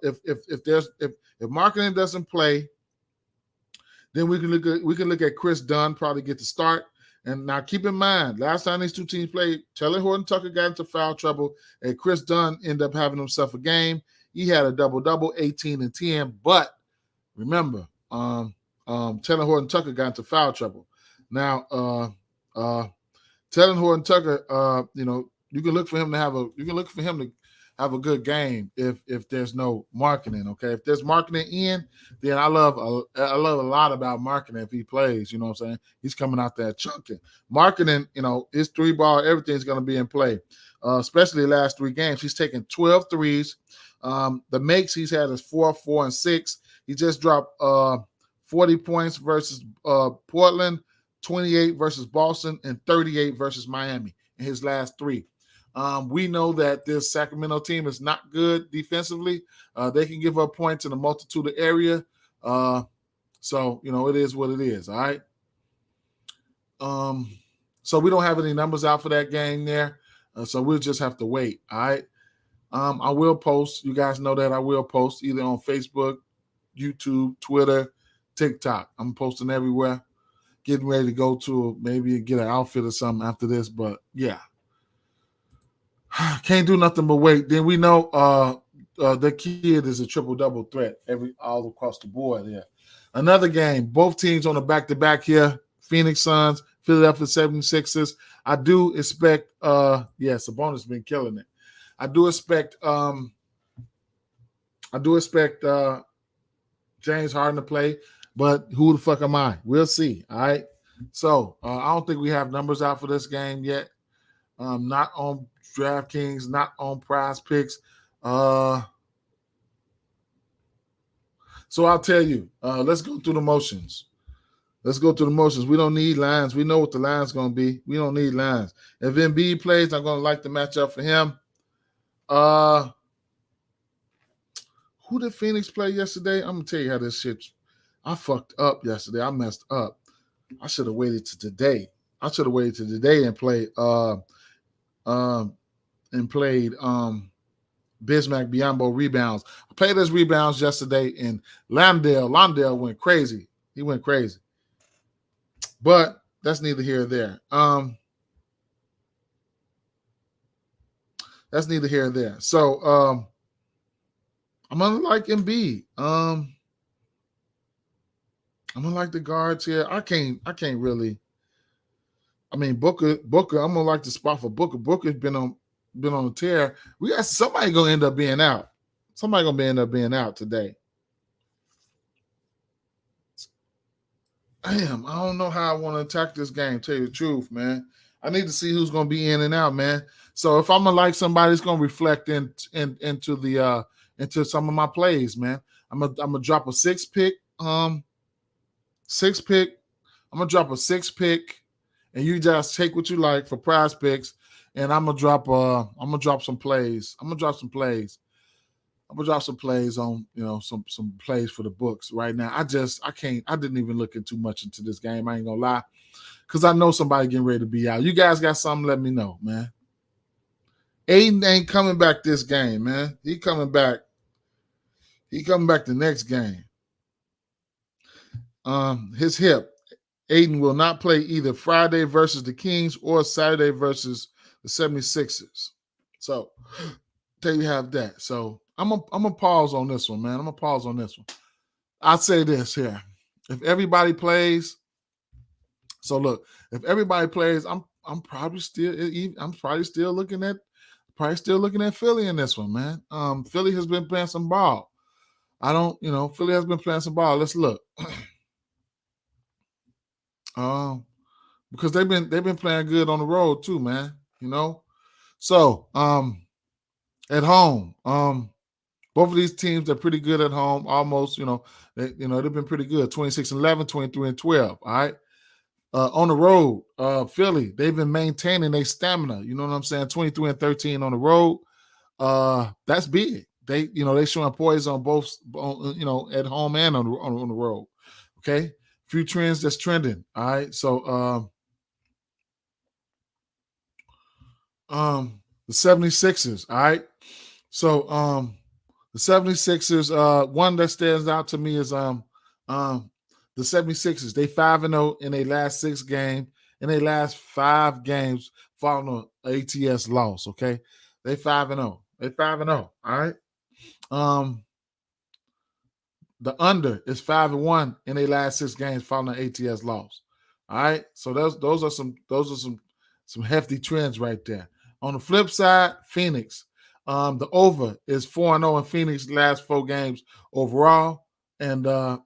if Marketing doesn't play, then we can look at Chris Dunn, probably get the start. And now keep in mind, last time these two teams played, Taylor Horton Tucker got into foul trouble, and Chris Dunn ended up having himself a game. He had a double-double, 18 and 10. But remember, Taylor Horton Tucker got into foul trouble. Now, Taylor Horton Tucker, you can look for him to have a good game if there's no Marketing. Okay, if there's Marketing in, then I love a lot about Marketing if he plays. You know what I'm saying? He's coming out there chunking. Marketing, his 3-ball, everything's going to be in play. Especially the last 3 games, he's taken 12 threes. The makes he's had is 4, 4, and 6. He just dropped 40 points versus Portland, 28 versus Boston, and 38 versus Miami in his last 3. We know that this Sacramento team is not good defensively. They can give up points in a multitude of area. So, it is what it is, all right? So we don't have any numbers out for that game there. So we'll just have to wait, all right? I will post. You guys know that I will post either on Facebook, YouTube, Twitter, TikTok. I'm posting everywhere. Getting ready to go to maybe get an outfit or something after this, but yeah. Can't do nothing but wait. Then we know the kid is a triple-double threat all across the board here. Another game, both teams on the back-to-back here, Phoenix Suns, Philadelphia 76ers. I do expect Sabonis been killing it. I do expect James Harden to play, but who the fuck am I? We'll see. All right. So I don't think we have numbers out for this game yet. Not on DraftKings, not on PrizePicks. So I'll tell you, let's go through the motions. We don't need lines. We know what the line's going to be. We don't need lines. If Embiid plays, I'm going to like the matchup for him. Who did Phoenix play yesterday? I'm going to tell you how this shit. I fucked up yesterday. I messed up. I should have waited to today. And played Bismack Biyombo rebounds. I played his rebounds yesterday, and Landale went crazy. He went crazy. But that's neither here or there. So I'm gonna like Embiid. I'm gonna like the guards here. I can't really. I mean, Booker. I'm gonna like the spot for Booker. Booker's been on a tear. We got somebody gonna end up being out. Somebody gonna end up being out today. Damn, I don't know how I want to attack this game. Tell you the truth, man. I need to see who's gonna be in and out, man. So if I'm gonna like somebody, it's gonna reflect into some of my plays, man. I'm gonna drop a 6-pick. I'm gonna drop a 6-pick, and you just take what you like for PrizePicks, and I'm gonna drop some plays. I'm gonna drop some plays on, some plays for the books right now. I didn't even look too much into this game. I ain't gonna lie, because I know somebody getting ready to be out. You guys got something? Let me know, man. Aiden ain't coming back this game, man. He coming back the next game. His hip. Aiden will not play either Friday versus the Kings or Saturday versus the 76ers. So there you have that. So I'm gonna pause on this one, man. I'll say this here. If everybody plays, I'm probably still looking at Philly in this one, man. Philly has been playing some ball. Philly has been playing some ball. Let's look. Because they've been playing good on the road too, man. So at home, both of these teams are pretty good at home. Almost, they've been pretty good. 26-11, 23-12. All right. On the road, Philly, they've been maintaining their stamina. You know what I'm saying? 23-13 on the road. That's big. They showing poise on both, at home and on the road. Okay. Few trends that's trending. All right. So the 76ers. All right. So the 76ers, one that stands out to me is the 76ers. They 5-0 in their last 6 games. In their last 5 games following an ATS loss. Okay. They 5-0. They 5-0. All right. The under is 5-1 in their last 6 games following an ATS loss. All right. So those are some hefty trends right there. On the flip side, Phoenix. The over is 4-0 in Phoenix last 4 games overall. And the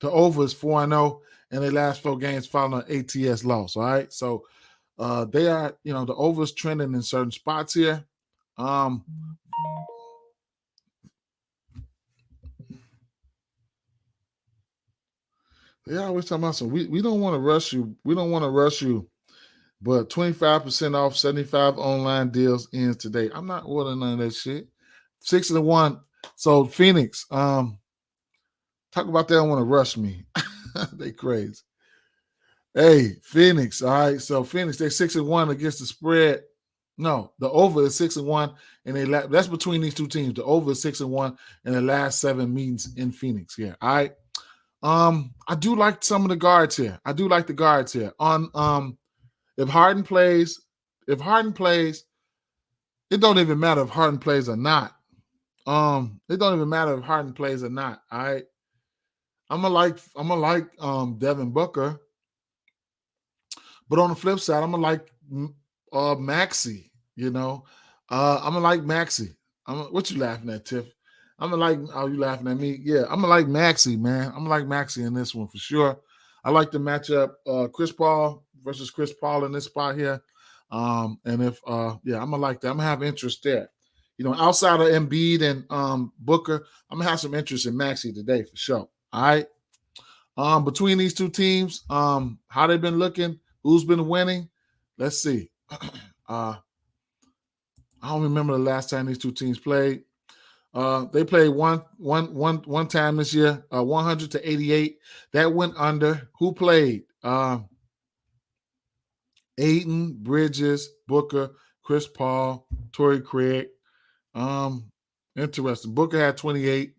over is 4-0 in their last 4 games following an ATS loss. All right. So they are, the over is trending in certain spots here. They always talking about we don't want to rush you. We don't want to rush you. But 25% off 75 online deals ends today. I'm not ordering none of that shit. 6-1. So Phoenix, talk about they don't want to rush me. They crazy. Hey, Phoenix. All right. So Phoenix, they're 6-1 against the spread. No, the over is 6-1, and that's between these two teams. The over is 6-1 in the last 7 meetings in Phoenix. Yeah. All right. I do like some of the guards here. I do like the guards here. If Harden plays, it don't even matter if Harden plays or not. It don't even matter if Harden plays or not. All right. I'm gonna like Devin Booker. But on the flip side, I'm gonna like Maxey, I'm gonna like Maxey. What you laughing at, Tiff? I'm gonna like, oh, you laughing at me? Yeah, I'm gonna like Maxey, man. I'm gonna like Maxey in this one for sure. I like the matchup, Chris Paul versus Chris Paul in this spot here. And if I'm gonna like that. I'm gonna have interest there. Outside of Embiid and Booker, I'm gonna have some interest in Maxey today for sure. All right. Between these two teams, how they've been looking, who's been winning? Let's see. I don't remember the last time these two teams played. They played one time this year, 100-88. That went under. Who played? Ayton, Bridges, Booker, Chris Paul, Torrey Craig. Interesting. Booker had 28.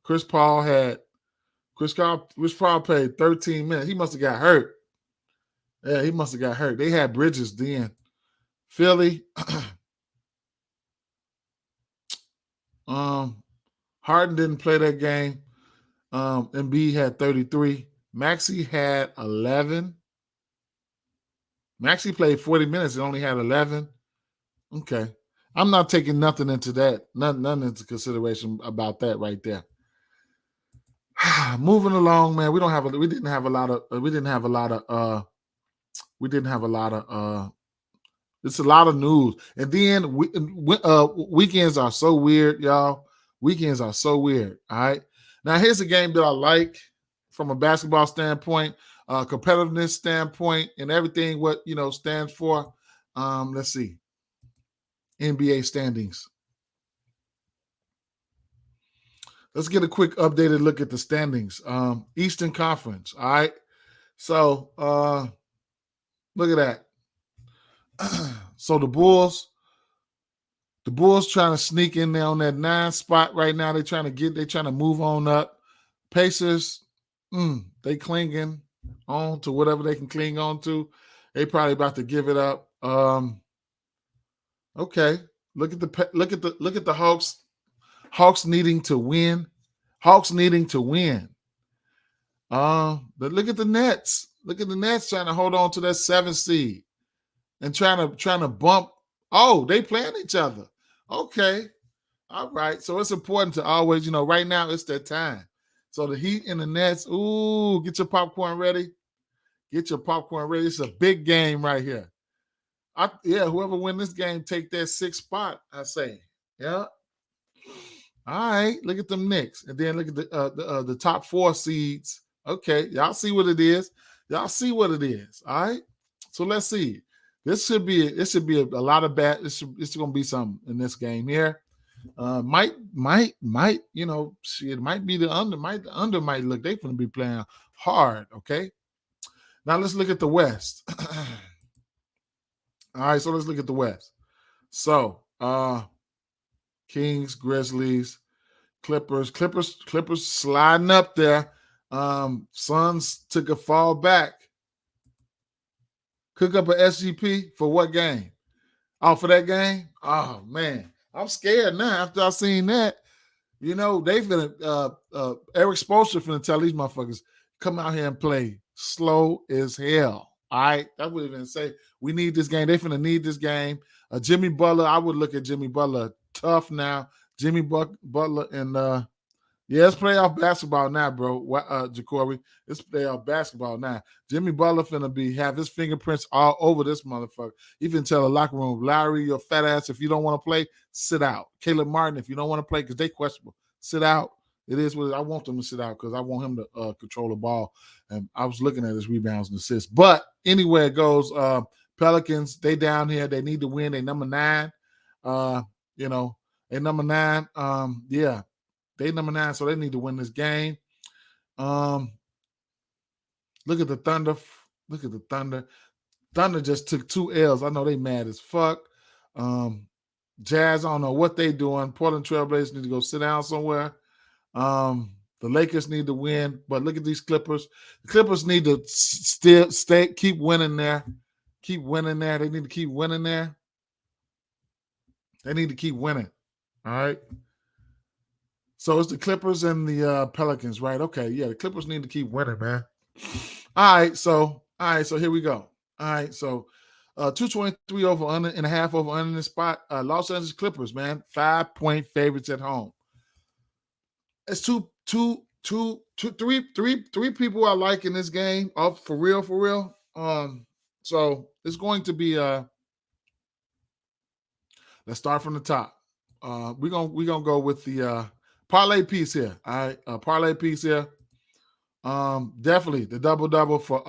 Chris Paul played 13 minutes. He must have got hurt. Yeah, he must have got hurt. They had Bridges then. Philly. Harden didn't play that game. Embiid had 33. Maxey had 11. Maxey played 40 minutes and only had 11. Okay. I'm not taking nothing into that. None into consideration about that right there. Moving along, man. We didn't have a lot of it's a lot of news. And then weekends are so weird, y'all. Weekends are so weird. All right. Now here's a game that I like from a basketball standpoint, competitiveness standpoint, and everything what stands for. Let's see. NBA standings. Let's get a quick updated look at the standings. Eastern Conference. All right. So look at that. So the Bulls trying to sneak in there on that 9 spot right now. They're trying to move on up. Pacers, they clinging on to whatever they can cling on to. They probably about to give it up. Okay. Look at the Hawks. Hawks needing to win. But look at the Nets. Look at the Nets trying to hold on to that 7th seed and trying to bump. Oh, they playing each other. Okay. All right. So it's important to always, right now it's that time. So the Heat and the Nets, ooh, get your popcorn ready. It's a big game right here. Whoever win this game, take that 6th spot, I say. Yeah. All right. Look at them Knicks. And then look at the top 4 seeds. Okay. Y'all see what it is. All right. So let's see. This should be a lot of bad. It's going to be something in this game here. Might it might be the under. The under might look. They're going to be playing hard. Okay. Now let's look at the West. All right, so let's look at the West. So, Kings, Grizzlies, Clippers sliding up there. Suns took a fall back. Cook up an SGP for what game? Oh, for that game? Oh man, I'm scared now after I seen that. You know, they finna Eric Spoelstra finna tell these motherfuckers, come out here and play slow as hell. All right. That's what he finna say. We need this game. They finna need this game. Jimmy Butler, I would look at Jimmy Butler tough now. Jimmy Butler and yeah, it's playoff basketball now, bro. Jacory, it's playoff basketball now. Jimmy Butler finna have his fingerprints all over this motherfucker. He finna tell the locker room, Larry, your fat ass, if you don't want to play, sit out. Caleb Martin, if you don't want to play, because they questionable, sit out. It is what I want them to sit out because I want him to control the ball. And I was looking at his rebounds and assists. But anywhere it goes, Pelicans, they down here. They need to win. They number 9. They number 9. Yeah. They number 9, so they need to win this game. Look at the Thunder. Look at the Thunder. Thunder just took 2 L's. I know they mad as fuck. Jazz, I don't know what they doing. Portland Trailblazers need to go sit down somewhere. The Lakers need to win, but look at these Clippers. The Clippers need to keep winning there. Keep winning there. They need to keep winning there. They need to keep winning. All right. So it's the Clippers and the Pelicans, right? Okay, yeah, the Clippers need to keep winning, man. All right, so here we go. All right, so 223 over under and a half over under in the spot. Los Angeles Clippers, man, 5-point favorites at home. It's three people I like in this game. For real. So it's going to be let's start from the top. We're gonna go with the parlay piece here. All right. Parlay piece here. Definitely the double-double for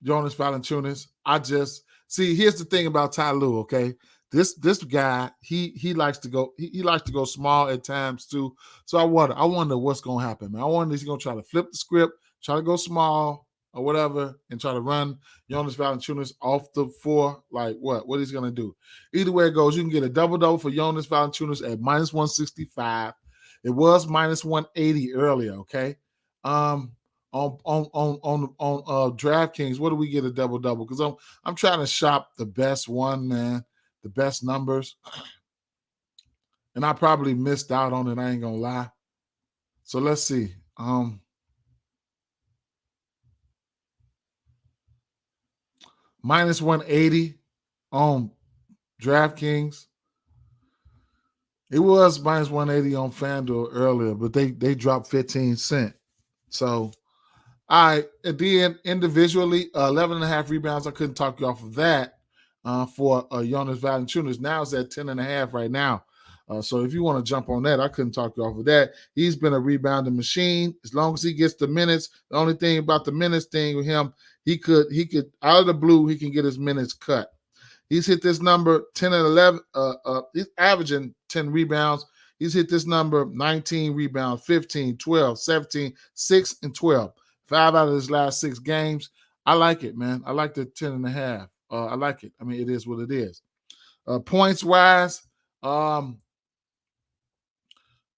Jonas Valanciunas. I just see, here's the thing about Ty Lue, okay? This guy, he likes to go, he likes to go small at times too. So I wonder what's gonna happen, man. I wonder is he gonna try to flip the script, try to go small or whatever, and try to run Jonas Valanciunas off the floor. Like what he's gonna do. Either way it goes, you can get a double-double for Jonas Valanciunas at -165. It was -180 earlier, okay? On DraftKings, what do we get a double-double? Because I'm trying to shop the best one, man, the best numbers. And I probably missed out on it, I ain't gonna lie. So let's see. -180 on DraftKings. It was -180 on FanDuel earlier, but they dropped 15 cents. So, all right, at the end, individually, 11.5 rebounds. I couldn't talk you off of that for Jonas Valanciunas. Now it's at 10.5 right now. So if you want to jump on that, I couldn't talk you off of that. He's been a rebounding machine. As long as he gets the minutes, the only thing about the minutes thing with him, he could out of the blue, he can get his minutes cut. He's hit this number 10 and 11. He's averaging 10 rebounds. He's hit this number 19 rebounds, 15, 12, 17, 6, and 12. 5 out of his last 6 games. I like it, man. I like the 10.5. I like it. I mean, it is what it is. Points-wise, Jonas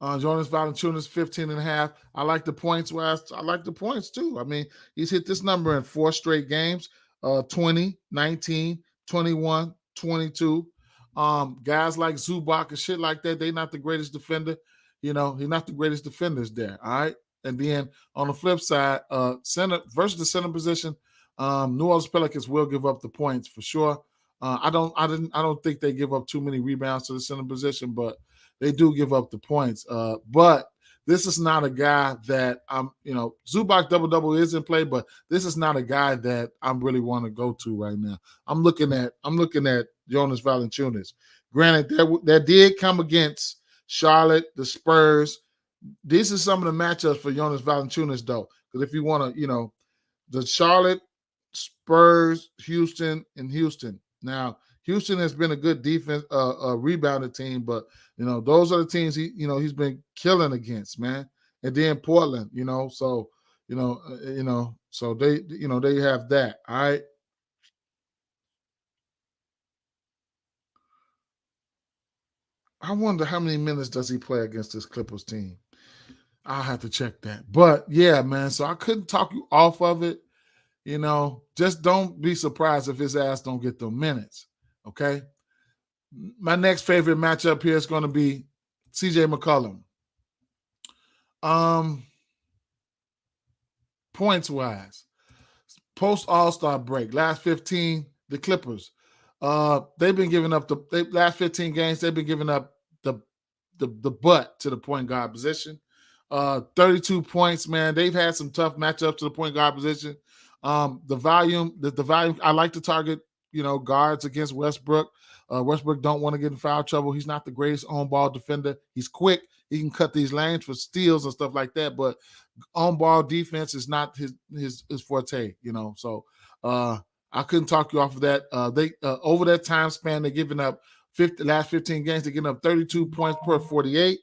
Valanciunas, 15.5. I like the points-wise. I like the points, too. I mean, he's hit this number in 4 straight games, 20, 19, 21, 22. Guys like Zubac and shit like that, they're not the greatest defender. You know, he's not the greatest defenders there. All right. And then on the flip side, center versus the center position, New Orleans Pelicans will give up the points for sure. I don't think they give up too many rebounds to the center position, but they do give up the points. But this is not a guy that Zubac double-double is in play, but this is not a guy that I really want to go to right now. I'm looking at Jonas Valanciunas. Granted, that did come against Charlotte, the Spurs. These are some of the matchups for Jonas Valanciunas, though. Because if you want to, the Charlotte, Spurs, Houston, and Houston. Now, Houston has been a good defense, rebounded team, but those are the teams he's been killing against, man. And then Portland, so they have that. All right. I wonder how many minutes does he play against this Clippers team. I'll have to check that. But yeah, man. So I couldn't talk you off of it. Just don't be surprised if his ass don't get them minutes. Okay. My next favorite matchup here is going to be CJ McCollum. Points wise, post All-Star break, last 15, the Clippers. They've been giving up the last 15 games. They've been giving up the butt to the point guard position. 32 points, man. They've had some tough matchups to the point guard position. The volume. I like to target, guards against Westbrook. Westbrook don't want to get in foul trouble. He's not the greatest on-ball defender. He's quick. He can cut these lanes for steals and stuff like that. But on-ball defense is not his forte. So I couldn't talk you off of that. They over that time span, they're giving up last 15 games, they're getting up 32 points per 48.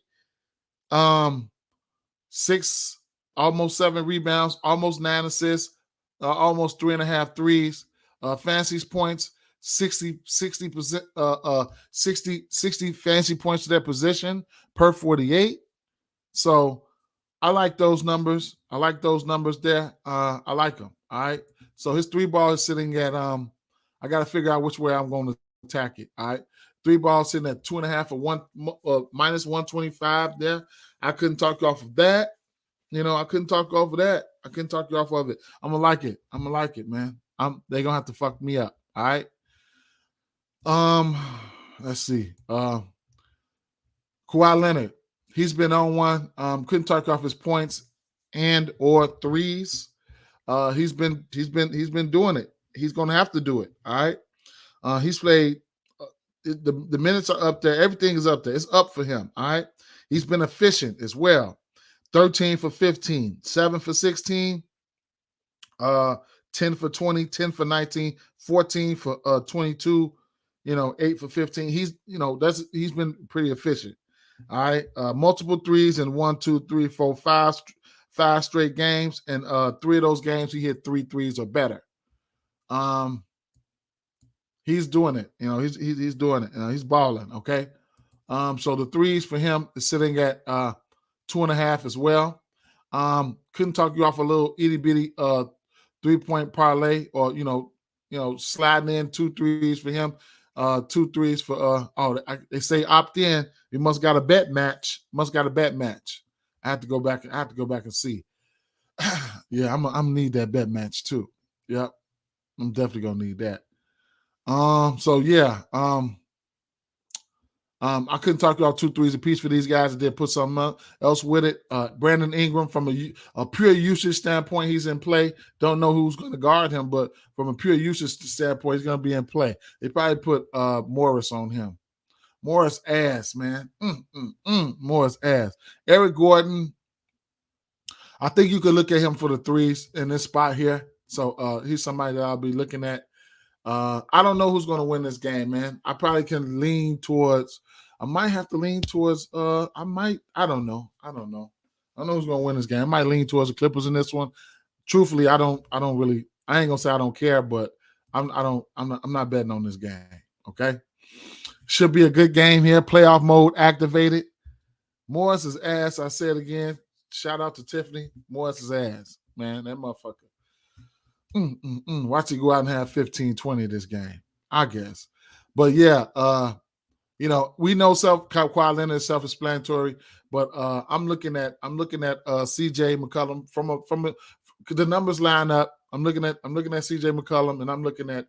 Almost 7 rebounds, almost 9 assists, almost 3.5 threes. Fancy points, 60% 60 fancy points to their position per 48. So I like those numbers. I like those numbers there. I like them. All right. So his 3 ball is sitting at I got to figure out which way I'm going to attack it. All right. 3 balls sitting at 2.5 or minus 125 there. I couldn't talk you off of that. I couldn't talk you off of that. I couldn't talk you off of it. I'm gonna like it. I'm gonna like it, man. They're gonna have to fuck me up. All right. Let's see. Kawhi Leonard. He's been on one. Couldn't talk off his points and or threes. He's been doing it. He's gonna have to do it. All right. He's played. The minutes are up there. Everything is up there. It's up for him. All right. He's been efficient as well. 13 for 15, 7 for 16, 10 for 20, 10 for 19, 14 for 22, 8 for 15. He's been pretty efficient. All right. Multiple threes in 1, 2, 3, 4, 5 straight games. And 3 of those games he hit 3 threes or better. He's doing it. He's doing it. He's balling. Okay. So the threes for him is sitting at 2.5 as well. Couldn't talk you off a little itty bitty 3-point parlay, or sliding in 2 threes for him, 2 threes for they say opt in. You must got a bet match. I have to go back and see. Yeah, I'm gonna need that bet match too. Yep, I'm definitely gonna need that. So yeah, I couldn't talk about 2 threes apiece for these guys. I did put something else with it. Brandon Ingram, from a pure usage standpoint, he's in play. Don't know who's going to guard him, but from a pure usage standpoint, he's going to be in play. They probably put Morris on him. Morris ass, man. Morris ass. Eric Gordon, I think you could look at him for the threes in this spot here. So he's somebody that I'll be looking at. I don't know who's going to win this game, man. I probably can lean towards. I might have to lean towards. I don't know. I don't know who's going to win this game. I might lean towards the Clippers in this one. Truthfully, I don't really. I ain't gonna say I don't care, but I'm not betting on this game. Okay, should be a good game here. Playoff mode activated. Morris's ass. I said again. Shout out to Tiffany. Morris's ass, man. That motherfucker. Watch it go out and have 15, 20 this game, I guess. But yeah, we know Kawhi Leonard is self-explanatory, but I'm looking at CJ McCollum from the numbers line up. I'm looking at CJ McCollum, and I'm looking at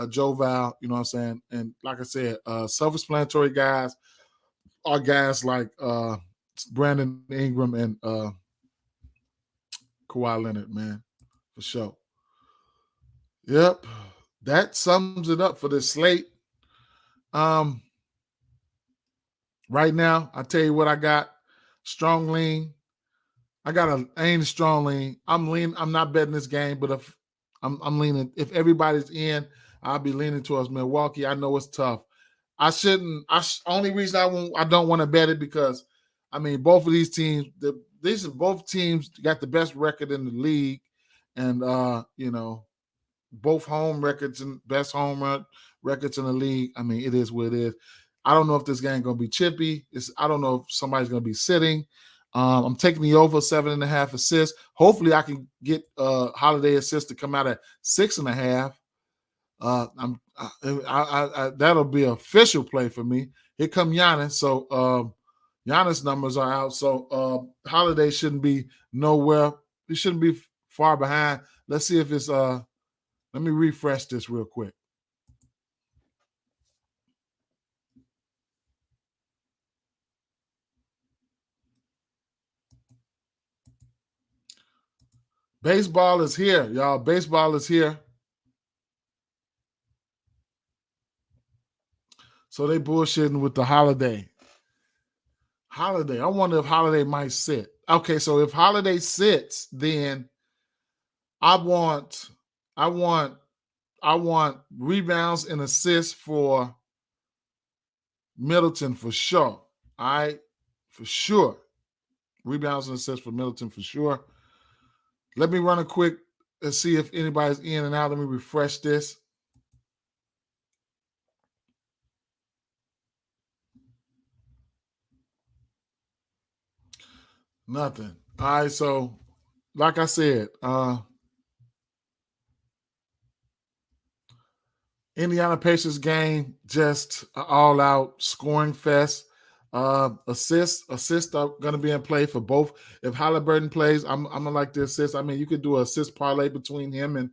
Joe Val. You know what I'm saying? And like I said, self-explanatory guys are guys like Brandon Ingram and Kawhi Leonard, man, for sure. Yep, that sums it up for this slate. Right now, I tell you what I got. Strong lean. I ain't a strong lean. I'm lean. I'm not betting this game, but if I'm leaning, if everybody's in, I'll be leaning towards Milwaukee. I know it's tough. I shouldn't. Only reason I don't want to bet it because, both of these teams. Both teams got the best record in the league, and both home records and best home run records in the league. It is what it is. I don't know if this game going to be chippy. I don't know if somebody's going to be sitting. I'm taking the over 7.5 assists. Hopefully, I can get Holiday assists to come out at 6.5. That'll be an official play for me. Here come Giannis. So Giannis numbers are out. So Holiday shouldn't be nowhere. He shouldn't be far behind. Let's see if it's let me refresh this real quick. Baseball is here, y'all. Baseball is here. So they bullshitting with the Holiday. Holiday. I wonder if Holiday might sit. Okay, so if Holiday sits, then I want rebounds and assists for Middleton for sure. All right, for sure. Rebounds and assists for Middleton for sure. Let me run a quick and see if anybody's in and out. Let me refresh this. Nothing. All right, so like I said, Indiana Pacers game, just an all-out scoring fest. Assists are going to be in play for both. If Halliburton plays, I'm gonna like the assist. I mean, you could do an assist parlay between him and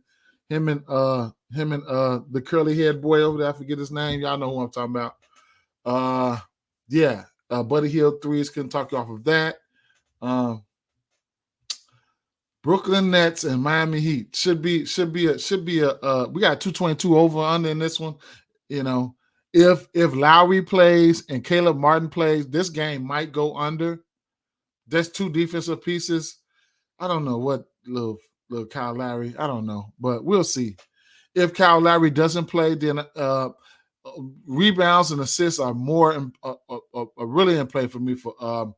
the curly haired boy over there. I forget his name. Y'all know who I'm talking about. Buddy Hield threes can talk you off of that. Brooklyn Nets and Miami Heat should be a we got 222 over under in this one. You know, if Lowry plays and Caleb Martin plays, this game might go under. That's two defensive pieces. I don't know what little Kyle Lowry. I don't know, but we'll see. If Kyle Lowry doesn't play, then rebounds and assists are more are really in play for me for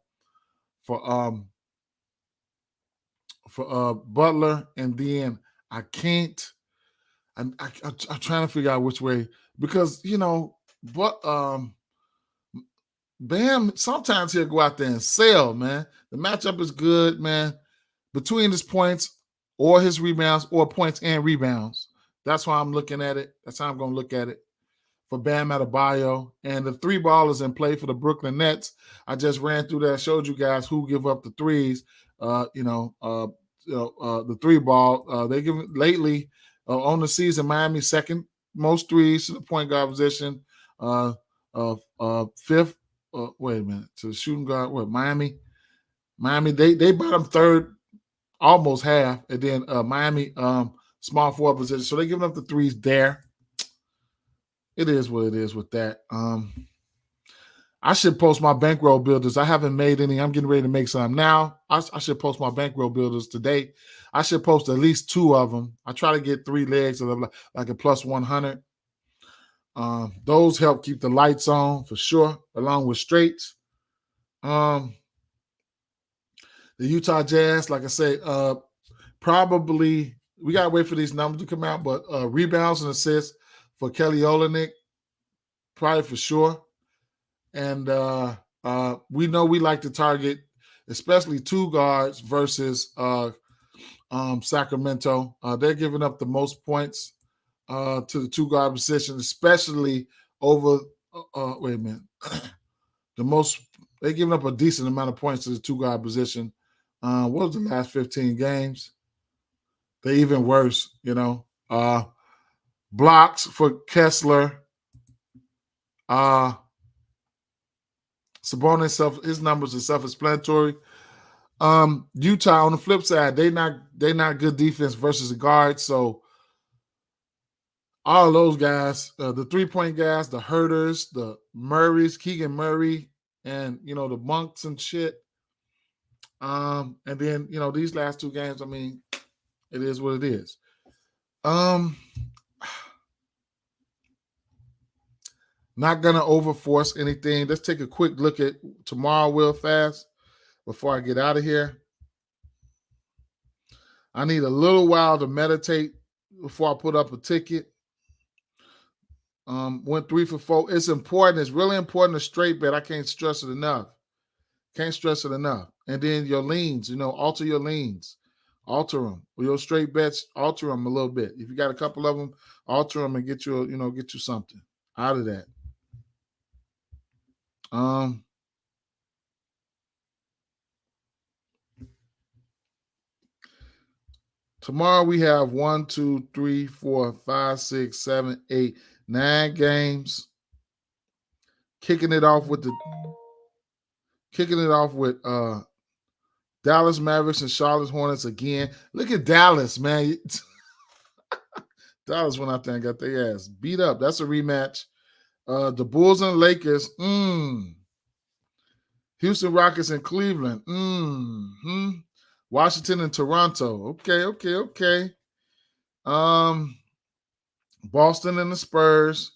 Butler, and then I can't. I'm trying to figure out which way, because but Bam sometimes he'll go out there and sell, man. The matchup is good, man. Between his points or his rebounds, or points and rebounds. That's why I'm looking at it. That's how I'm going to look at it for Bam Adebayo. And the three ball is in play for the Brooklyn Nets. I just ran through that, showed you guys who give up the threes. The three ball. They give lately on the season, Miami second most threes to the point guard position. Fifth. Wait a minute, to the shooting guard. What, Miami? They bottom third, almost half, and then Miami small forward position. So they're giving up the threes there. It is what it is with that. I should post my bankroll builders. I haven't made any. I'm getting ready to make some now. I should post my bankroll builders today. I should post at least two of them. I try to get 3 legs of like a plus 100. Those help keep the lights on for sure, along with straights. The Utah Jazz, like I say, probably we gotta wait for these numbers to come out, but rebounds and assists for Kelly Olynyk, probably for sure. And we know we like to target, especially two guards versus Sacramento. They're giving up the most points to the two guard position, especially over. Wait a minute, they're giving up a decent amount of points to the two guard position. What was the last 15 games? They're even worse, blocks for Kessler. Sabonis, his numbers are self-explanatory. Utah, on the flip side, they not good defense versus the guards. So all those guys, the 3-point guys, the herders, the Murrays, Keegan Murray, and the Monks and shit. And then these last two games, I mean, it is what it is. Not gonna overforce anything. Let's take a quick look at tomorrow real fast before I get out of here. I need a little while to meditate before I put up a ticket. Went 3 for 4. It's important. It's really important to straight bet. I can't stress it enough. Can't stress it enough. And then your leans, alter your leans. Alter them. With your straight bets, alter them a little bit. If you got a couple of them, alter them and get you something out of that. Tomorrow we have 1, 2, 3, 4, 5, 6, 7, 8, 9 games. Kicking it off with Dallas Mavericks and Charlotte Hornets again. Look at Dallas, man. Dallas went out there and got their ass beat up. That's a rematch. The Bulls and Lakers. Houston Rockets and Cleveland. Washington and Toronto. Okay. Boston and the Spurs.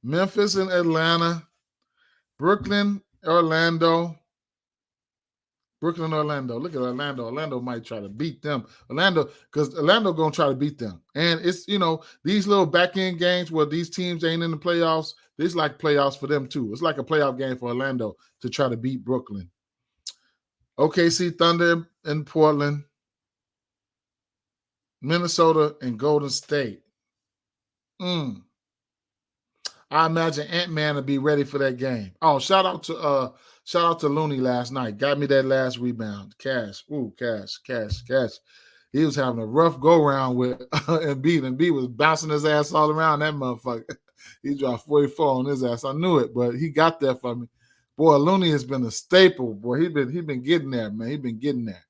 Memphis and Atlanta. Brooklyn, Orlando. Look at Orlando. Orlando might try to beat them. Because Orlando going to try to beat them. And it's, these little back-end games where these teams ain't in the playoffs, it's like playoffs for them too. It's like a playoff game for Orlando to try to beat Brooklyn. OKC Thunder and Portland. Minnesota and Golden State. I imagine Ant-Man will be ready for that game. Oh, shout out to Looney last night. Got me that last rebound. Cash. Cash. He was having a rough go-round with Embiid. Embiid was bouncing his ass all around that motherfucker. He dropped 44 on his ass. I knew it, but he got there for me. Boy, Looney has been a staple. Boy, he been getting there, man. He been getting there,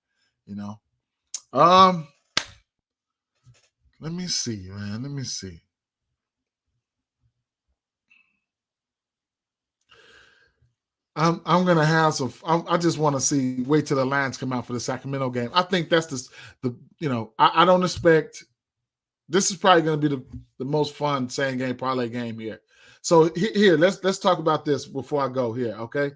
Let me see, man. Let me see. I'm gonna have some. I just want to wait till the lines come out for the Sacramento game. I think that's I don't expect. This is probably going to be the most fun same game parlay game here. So here, let's talk about this before I go here. Okay,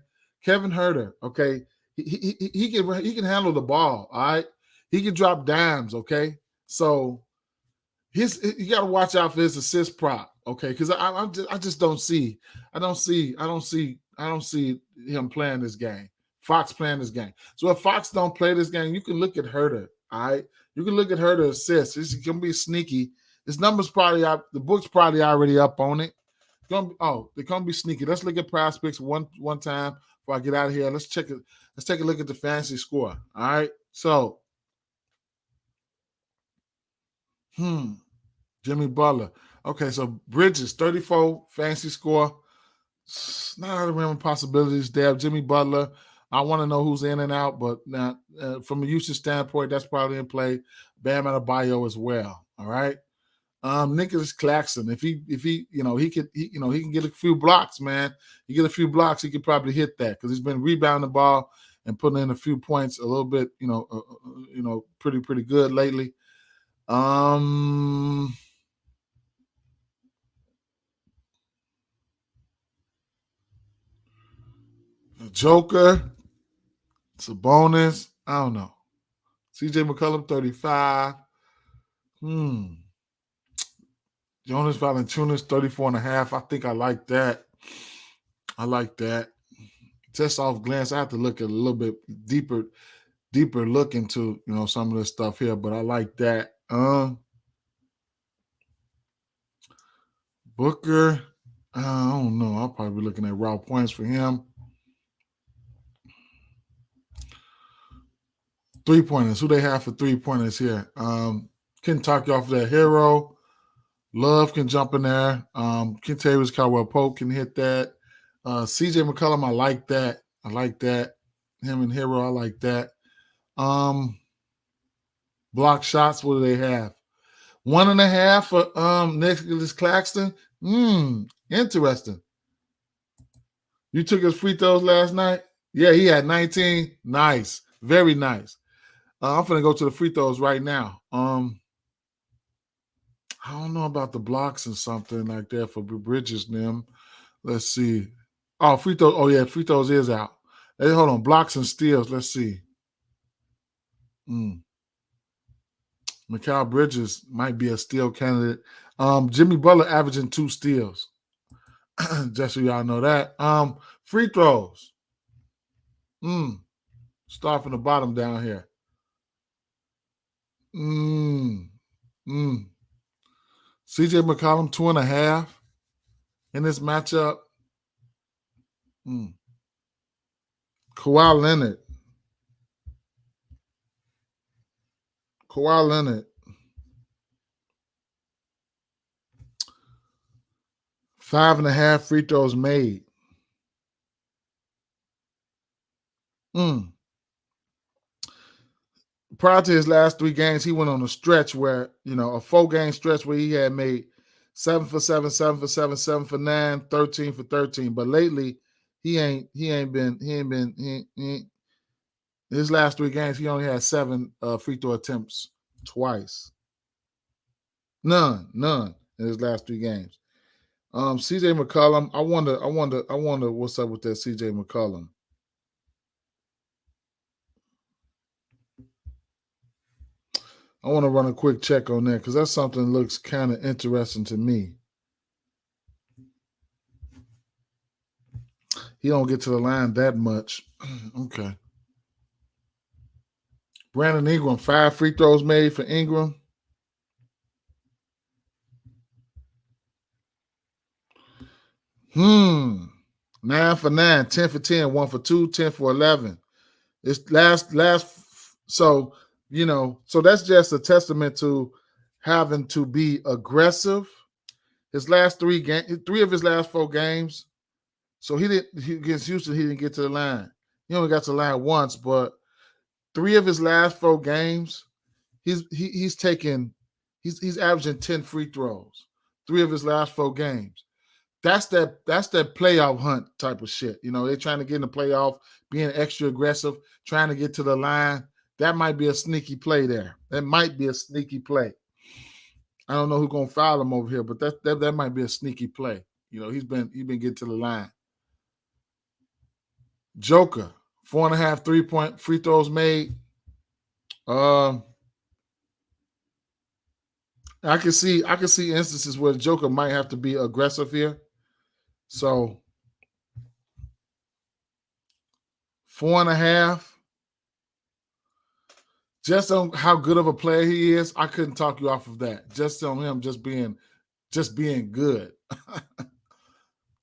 Kevin Huerter. Okay, he can handle the ball. All right, he can drop dimes. Okay, so you got to watch out for his assist prop. Okay, because I just don't see. I don't see him playing this game. Fox playing this game. So if Fox don't play this game, you can look at Huerter. All right, you can look at Huerter assists. It's gonna be sneaky. His numbers probably up. The book's probably already up on it. They're gonna be sneaky. Let's look at PrizePicks one time before I get out of here. Let's check it. Let's take a look at the fantasy score. All right. So, Jimmy Butler. Okay, so Bridges 34 fantasy score. Not out of the realm of possibilities there. Jimmy Butler. I want to know who's in and out, but now from a usage standpoint, that's probably in play. Bam Adebayo as well. All right. Nicholas Claxton. If he can get a few blocks, man. He get a few blocks, he could probably hit that because he's been rebounding the ball and putting in a few points a little bit, pretty good lately. Joker. Sabonis. I don't know. CJ McCollum, 35. Jonas Valanciunas, 34.5. I think I like that. Just off glance, I have to look at a little bit deeper look into, some of this stuff here, but I like that. Booker, I don't know. I'll probably be looking at raw points for him. 3-pointers. Who they have for 3-pointers here? Can talk you off that Hero. Love can jump in there. Kentavious Caldwell-Pope can hit that. CJ McCollum, I like that. Him and Hero, I like that. Block shots, what do they have? 1.5 for Nicholas Claxton. Interesting. You took his free throws last night? Yeah, he had 19. Nice. Very nice. I'm going to go to the free throws right now. I don't know about the blocks and something like that for Bridges and them. Let's see. Oh, free throws. Oh, yeah, free throws is out. Hey, hold on. Blocks and steals. Let's see. Mikal Bridges might be a steal candidate. Jimmy Butler averaging 2 steals. Just so y'all know that. Free throws. Start from the bottom down here. CJ McCollum 2.5 in this matchup. Kawhi Leonard. 5.5 free throws made. Prior to his last 3 games, he went on a stretch where, a 4-game stretch where he had made 7 for 7, 7 for 7, 7 for 9, 13 for 13. But lately, his last 3 games, he only had 7 free throw attempts twice. None in his last 3 games. CJ McCollum, I wonder what's up with that CJ McCollum. I want to run a quick check on that because that's something that looks kind of interesting to me. He don't get to the line that much. Okay. Brandon Ingram, 5 free throws made for Ingram. Hmm. 9 for 9, 10 for 10, 1 for 2, 10 for 11. It's last. So, so that's just a testament to having to be aggressive. His last 3 of his last 4 games. So against Houston, he didn't get to the line. He only got to the line once, but 3 of his last 4 games, he's averaging 10 free throws. 3 of his last 4 games. That's that playoff hunt type of shit. They're trying to get in the playoff, being extra aggressive, trying to get to the line. That might be a sneaky play there. That might be a sneaky play. I don't know who's gonna foul him over here, but that might be a sneaky play. He's been getting to the line. Joker, 4.5 3-point free throws made. I can see instances where the Joker might have to be aggressive here. So 4.5. Just on how good of a player he is, I couldn't talk you off of that. Just on him just being good.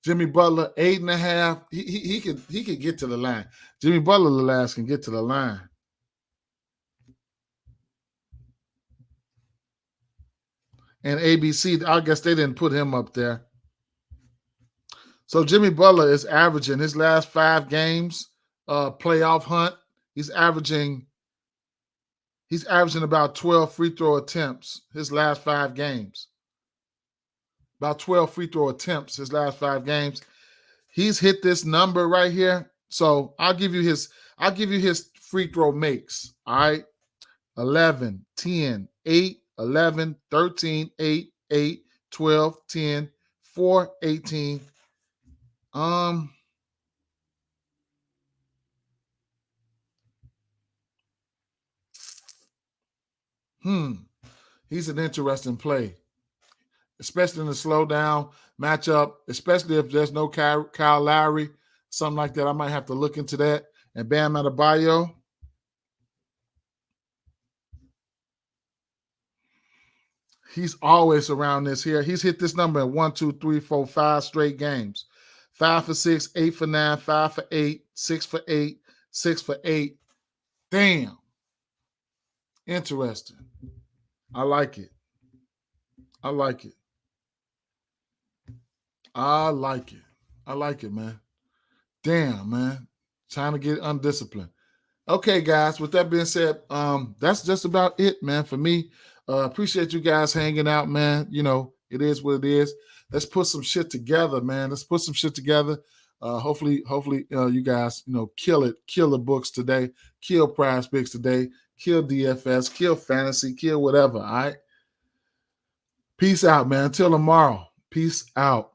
Jimmy Butler, 8.5. He could get to the line. Jimmy Butler, the last, can get to the line. And ABC, I guess they didn't put him up there. So Jimmy Butler is averaging his last 5 games, playoff hunt. He's averaging about 12 free throw attempts his last 5 games. About 12 free throw attempts his last 5 games. He's hit this number right here. So I'll give you his free throw makes. All right. 11, 10, 8, 11, 13, 8, 8, 12, 10, 4, 18. He's an interesting play, especially in the slowdown matchup, especially if there's no Kyle Lowry, something like that. I might have to look into that. And Bam Adebayo. He's always around this here. He's hit this number in 1, 2, 3, 4, 5 straight games. 5 for 6, 8 for 9, 5 for 8, 6 for 8, 6 for 8. Damn. Interesting. I like it. I like it, man. Damn, man. Trying to get undisciplined. Okay, guys. With that being said, that's just about it, man, for me. Appreciate you guys hanging out, man. It is what it is. Let's put some shit together, man. Hopefully, you guys, kill the books today, kill PrizePicks today, kill DFS, kill fantasy, kill whatever. All right. Peace out, man. Until tomorrow. Peace out.